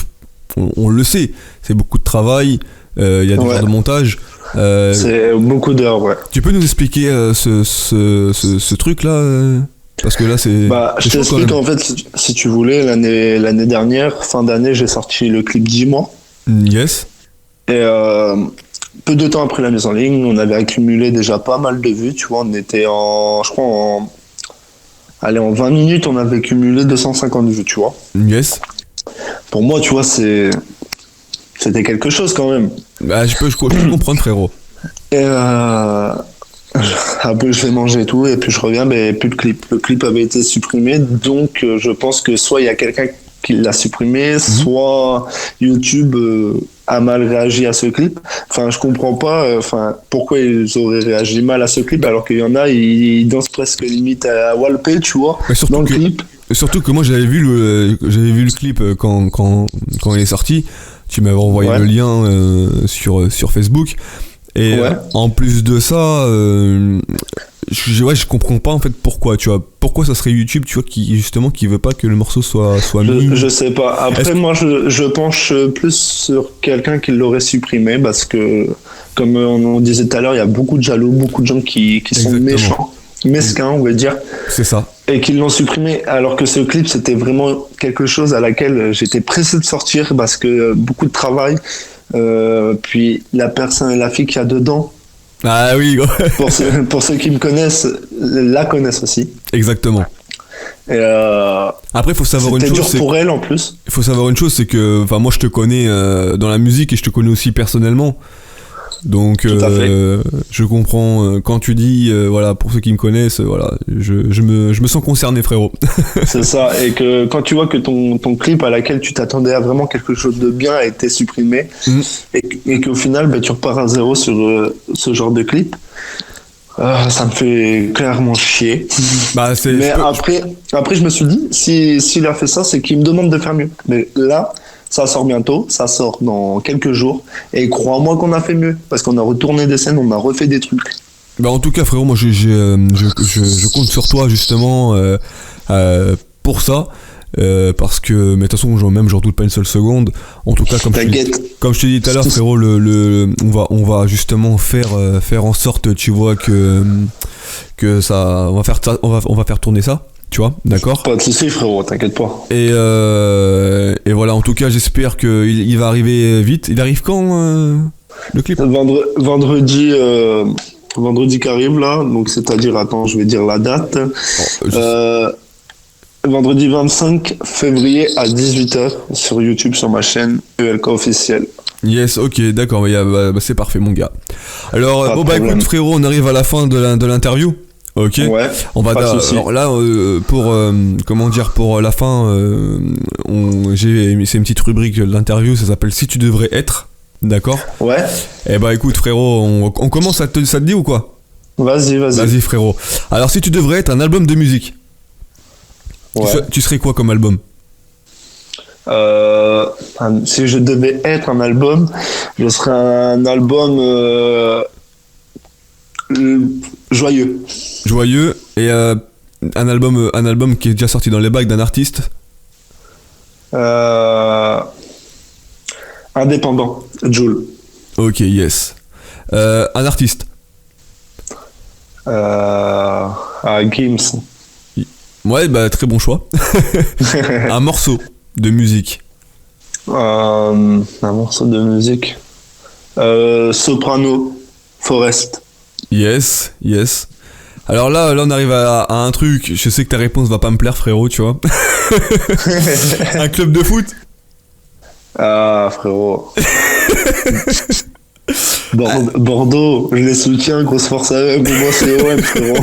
on le sait, c'est beaucoup de travail, il y a des heures de montage. C'est beaucoup d'heures, ouais. Tu peux nous expliquer ce truc-là parce que là, c'est. Je t'explique, en fait, si tu voulais, l'année dernière, fin d'année, j'ai sorti le clip 10 mois. Yes. Et peu de temps après la mise en ligne, on avait accumulé déjà pas mal de vues, tu vois. On était en 20 minutes, on avait cumulé 250 vues, tu vois. Yes. Pour moi, tu vois, c'était quelque chose quand même. Je peux comprendre, frérot. Et après, je vais manger et tout, et puis je reviens, mais plus de clip. Le clip avait été supprimé, donc je pense que soit il y a quelqu'un qui l'a supprimé, soit YouTube a mal réagi à ce clip. Enfin, je comprends pas pourquoi ils auraient réagi mal à ce clip, alors qu'il y en a, ils dansent presque limite à Walpé, tu vois, dans le clip. Surtout que moi j'avais vu le clip quand il est sorti. Tu m'avais envoyé le lien sur Facebook. Et en plus de ça, je comprends pas en fait pourquoi, tu vois. Pourquoi ça serait YouTube, tu vois, qui veut pas que le morceau soit mis. Je sais pas. Après, moi je penche plus sur quelqu'un qui l'aurait supprimé parce que, comme on disait tout à l'heure, il y a beaucoup de jaloux, beaucoup de gens qui sont méchants. Mesquin, on va dire. C'est ça. Et qu'ils l'ont supprimé, alors que ce clip, c'était vraiment quelque chose à laquelle j'étais pressé de sortir parce que beaucoup de travail. Puis la fille qu'il y a dedans. Ah oui. Pour ceux qui me connaissent, la connaissent aussi. Exactement. Et après, faut savoir une chose. C'était dur pour elle en plus. Il faut savoir une chose, c'est que, moi, je te connais dans la musique et je te connais aussi personnellement. Donc je comprends quand tu dis pour ceux qui me connaissent, je me sens concerné, frérot. C'est ça, et que quand tu vois que ton clip à laquelle tu t'attendais à vraiment quelque chose de bien a été supprimé, et qu'au final tu repars à zéro sur ce genre de clip, ça me fait clairement chier. Mais après je me suis dit, s'il a fait ça, c'est qu'il me demande de faire mieux. Mais là, ça sort bientôt, ça sort dans quelques jours, et crois-moi qu'on a fait mieux, parce qu'on a retourné des scènes, on a refait des trucs. En tout cas, frérot, moi je compte sur toi justement pour ça. parce que, mais de toute façon, même j'en doute pas une seule seconde. En tout cas, comme je t'ai dit tout à l'heure, frérot, on va justement faire en sorte, tu vois, que ça, on va faire tourner ça. Tu vois, d'accord? Pas de soucis, frérot, t'inquiète pas. Et voilà, en tout cas, j'espère qu'il va arriver vite. Il arrive quand, le clip? Vendredi qui arrive, là. Donc, c'est-à-dire, attends, je vais dire la date. Vendredi 25 février à 18h sur YouTube, sur ma chaîne ELK officielle. Yes, ok, d'accord, c'est parfait, mon gars. Alors, écoute, frérot, on arrive à la fin de l'interview. Ok. Ouais. On va alors là pour la fin, c'est une petite rubrique de l'interview, ça s'appelle Si tu devrais être, d'accord? Ouais. Eh bah écoute frérot, on commence, ça te dit ou quoi? Vas-y frérot. Alors si tu devrais être un album de musique, tu serais quoi comme album? Si je devais être un album, je serais un album joyeux et un album qui est déjà sorti dans les bacs d'un artiste. Indépendant, Jul. Ok, yes. Un artiste. Gims. Ouais, bah très bon choix. Un morceau de musique. Un morceau de musique. Soprano, Forest. Yes. Alors là on arrive à un truc, je sais que ta réponse va pas me plaire frérot, tu vois. Un club de foot. Ah frérot. Bordeaux, je les soutiens, grosse force à eux, mais moi c'est OM frérot.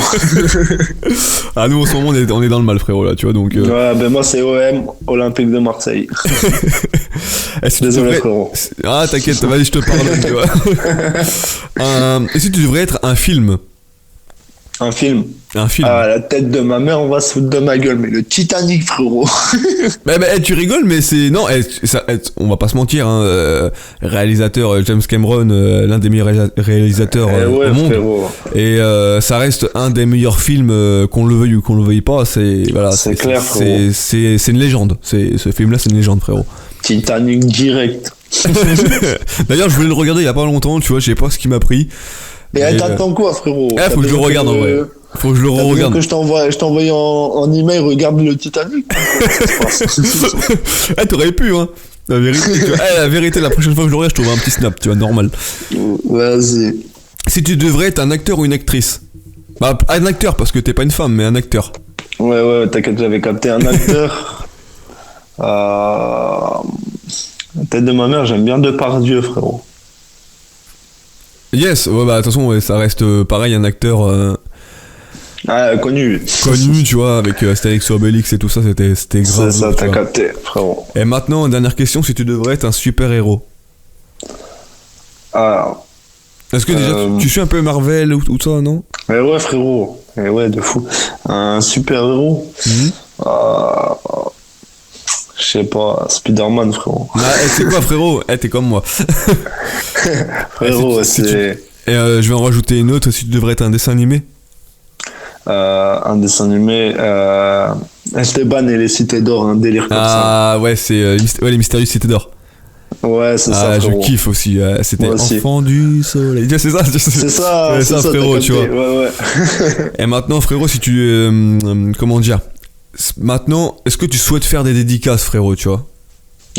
Ah nous en ce moment on est dans le mal frérot là, tu vois, donc Ouais, ben moi c'est OM, Olympique de Marseille. Désolé frérot. Ah t'inquiète, vas-y je te pardonne, tu vois. Et si tu devrais être un film? Un film. Ah, la tête de ma mère, on va se foutre de ma gueule, mais le Titanic, frérot. Tu rigoles, mais c'est... Non, on va pas se mentir, hein, réalisateur James Cameron, l'un des meilleurs réalisateurs au monde. Frérot. Et ça reste un des meilleurs films, qu'on le veuille ou qu'on le veuille pas. C'est clair, frérot. C'est une légende. Ce film-là, c'est une légende, frérot. Titanic direct. D'ailleurs, je voulais le regarder il y a pas longtemps, tu vois, je sais pas ce qui m'a pris. Et t'attends quoi, frérot? Faut que je le regarde en vrai. Faut que je le re-regarde. Que je t'envoie en email, regarde le Titanic. T'aurais pu, hein. La vérité, la prochaine fois que je le regarde, je trouve un petit snap, tu vois, normal. Vas-y. Si tu devrais être un acteur ou une actrice? Bah, un acteur, parce que t'es pas une femme, mais un acteur. Ouais, t'inquiète, j'avais capté un acteur. La tête de ma mère, j'aime bien Depardieu, frérot. Yes, ouais, bah de toute façon ça reste pareil, un acteur connu, tu vois, avec Astérix et Obélix et tout ça, c'était grave. C'est ça, t'as capté, frérot. Et maintenant, dernière question, si tu devrais être un super-héros. Est-ce que déjà tu suis un peu Marvel ou ça, non? Ouais, frérot. Ouais, de fou. Un super-héros. Je sais pas, Spider-Man, frérot. C'est quoi, frérot? T'es comme moi. Frérot, Et je vais en rajouter une autre, si tu devrais être un dessin animé. Un dessin animé, Esteban et les Cités d'Or, un délire comme ça. Ah ouais, c'est les Mystérieuses Cités d'Or. Ouais, c'est ça, frérot. Je kiffe aussi, c'était Enfant du Soleil. C'est ça, frérot, tu vois. Ouais. Et maintenant, frérot, si tu... comment dire? Maintenant, est-ce que tu souhaites faire des dédicaces, frérot, tu vois?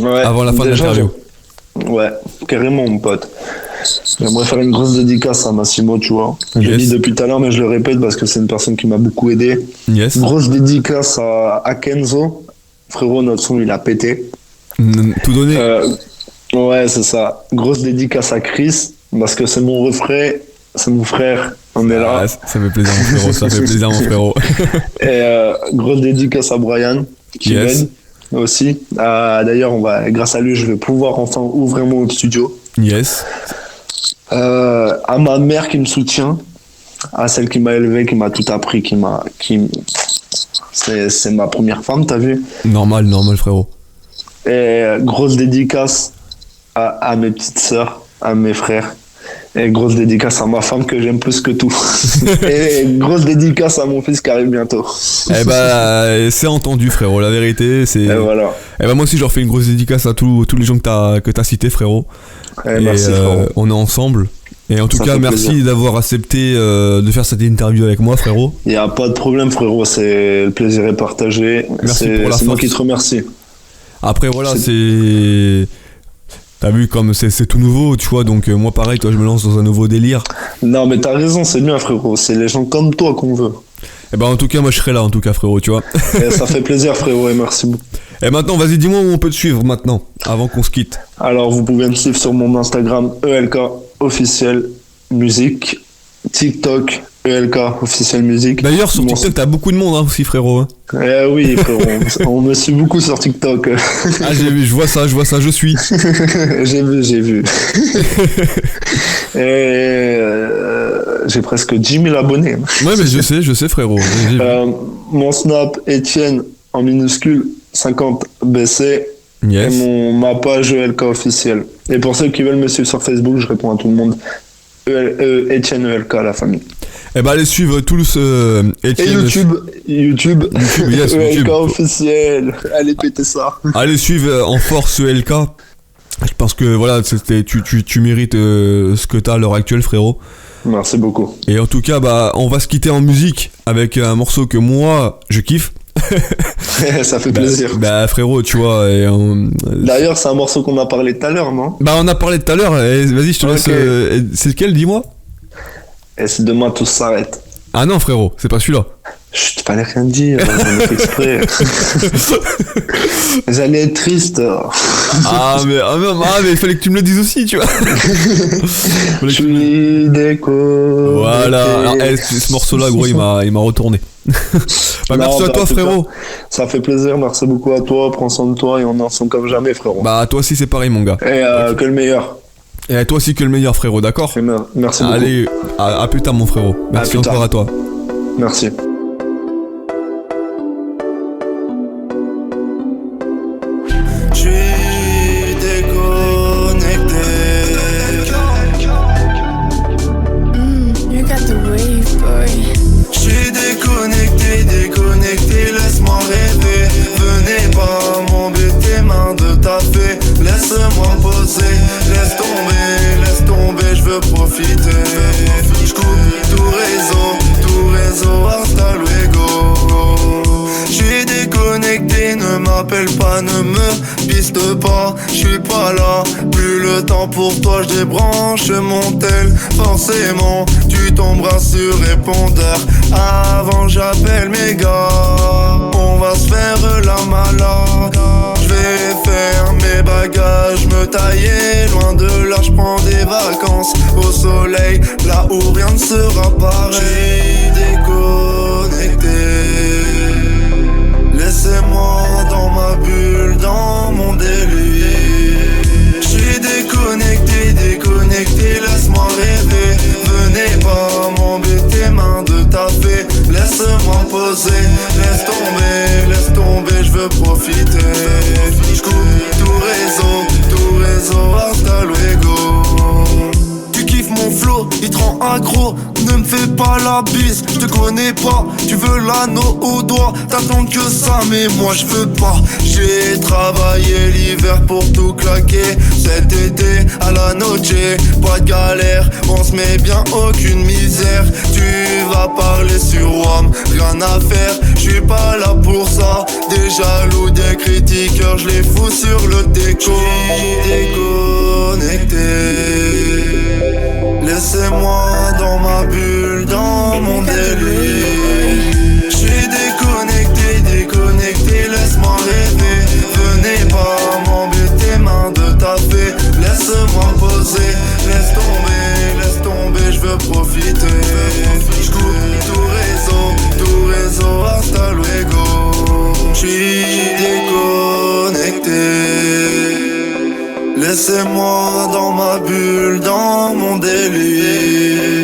Ouais. Avant la fin de l'interview. Ouais, carrément, mon pote. J'aimerais faire une grosse dédicace à Massimo, tu vois. Je le dis depuis tout à l'heure, mais je le répète parce que c'est une personne qui m'a beaucoup aidé. Yes. Grosse dédicace à Kenzo. Frérot, notre son, il a pété. Tout donné. Ouais, c'est ça. Grosse dédicace à Chris, parce que c'est mon refrain, c'est mon frère. On est là. Ça fait plaisir, mon frérot. Ça fait plaisir, mon frérot. Et grosse dédicace à Brian, qui m'aide aussi. D'ailleurs, grâce à lui, je vais pouvoir enfin ouvrir mon studio. Yes. À ma mère qui me soutient, à celle qui m'a élevé, qui m'a tout appris, c'est ma première femme, t'as vu? Normal, frérot. Et grosse dédicace à mes petites sœurs, à mes frères, Et grosse dédicace à ma femme que j'aime plus que tout. Et grosse dédicace à mon fils qui arrive bientôt. Eh bah, c'est entendu, frérot. La vérité, c'est. Et voilà. Eh bah, moi aussi, je leur fais une grosse dédicace à tous les gens que t'as cités, frérot. Et merci, frérot. On est ensemble. Et en tout cas, merci plaisir d'avoir accepté de faire cette interview avec moi, frérot. Il n'y a pas de problème, frérot. Le plaisir est partagé. C'est moi qui te remercie. Après, voilà, c'est. T'as vu comme c'est tout nouveau, tu vois, donc moi pareil, toi je me lance dans un nouveau délire. Non mais t'as raison, c'est bien frérot, c'est les gens comme toi qu'on veut. Et ben en tout cas moi je serai là en tout cas frérot, tu vois. Et ça fait plaisir frérot et merci beaucoup. Et maintenant vas-y dis-moi où on peut te suivre maintenant, avant qu'on se quitte. Alors vous pouvez me suivre sur mon Instagram ELK officiel musique, TikTok ELK officiel musique. D'ailleurs sur TikTok t'as beaucoup de monde hein, aussi frérot. Hein. Eh oui frérot, on me suit beaucoup sur TikTok. Ah j'ai vu, je vois ça, je suis. j'ai vu. Et j'ai presque 10 000 abonnés. Ouais mais je sais frérot. Mon Snap Etienne en minuscule 50 BC. Yes. Et ma page ELK officielle. Et pour ceux qui veulent me suivre sur Facebook, je réponds à tout le monde. Etienne ELK, la famille. Eh ben allez suivre tous Etienne. Et YouTube yes, ELK YouTube. officiel. Allez péter ça. Allez suivre en force ELK. Je pense que voilà, tu mérites ce que t'as à l'heure actuelle, frérot. Merci beaucoup. Et en tout cas, bah, on va se quitter en musique avec un morceau que moi, je kiffe. Ça fait plaisir. Bah frérot, tu vois. D'ailleurs, c'est un morceau qu'on a parlé tout à l'heure, non? Bah on a parlé tout à l'heure. Vas-y, je te laisse. C'est lequel, dis-moi? Et si demain tout s'arrête. Ah non, frérot, c'est pas celui-là. Chut, fallait rien dire, j'en ai fait exprès. J'allais être triste. Mais il fallait que tu me le dises aussi, tu vois. Je suis déco. Voilà. Alors, ce morceau-là, gros, il m'a retourné. Bah, merci à toi, frérot. Ça fait plaisir, merci beaucoup à toi. Prends soin de toi et on est ensemble comme jamais, frérot. Bah, toi aussi, c'est pareil, mon gars. Et que le meilleur. Et toi aussi, que le meilleur, frérot, d'accord? Merci beaucoup. Allez, à plus tard, mon frérot. Merci encore à toi. Merci. Laisse-moi rêver, venez pas m'embêter, main de taper, laisse-moi poser, laisse tomber, je veux profiter, je coupe tout réseau, hasta luego, j'suis déconnecté, ne m'appelle pas, ne me piste pas, j'suis pas là, plus le temps pour toi, j'débranche mon tel, forcément, tu tomberas sur répondeur, avant j'appelle mes gars. On va se faire la malade. Je vais faire mes bagages, me tailler loin de là. Je prends des vacances au soleil, là où rien ne sera pareil. J'suis déconnecté. Laissez-moi dans ma bulle, dans mon délire. J'suis déconnecté, laisse-moi rêver. Venez pas m'embêter, main de taper. Laisse-moi poser, laisse tomber, je veux profiter. J'coupe tout réseau, hasta luego. Tu kiffes mon flow, il te rend aggro. Ne me fais pas la bise, je te connais pas. Tu veux l'anneau au doigt, t'attends que ça, mais moi je veux pas. J'ai travaillé l'hiver pour tout claquer. Cet été à la noche, pas de galère, on se met bien, aucune misère. Tu vas parler sur WAM, rien à faire, je suis pas là pour ça. Des jaloux, des critiqueurs, je les fous sur le déco. Déconnecté. Laissez-moi dans ma bulle, dans mon délire. J'suis déconnecté, laisse-moi rêver. Venez pas m'embêter, main de taper. Laisse-moi poser, laisse tomber, je veux profiter. J'coupe tout réseau, hasta luego. J'suis déconnecté. Laissez-moi dans ma bulle, dans mon délire.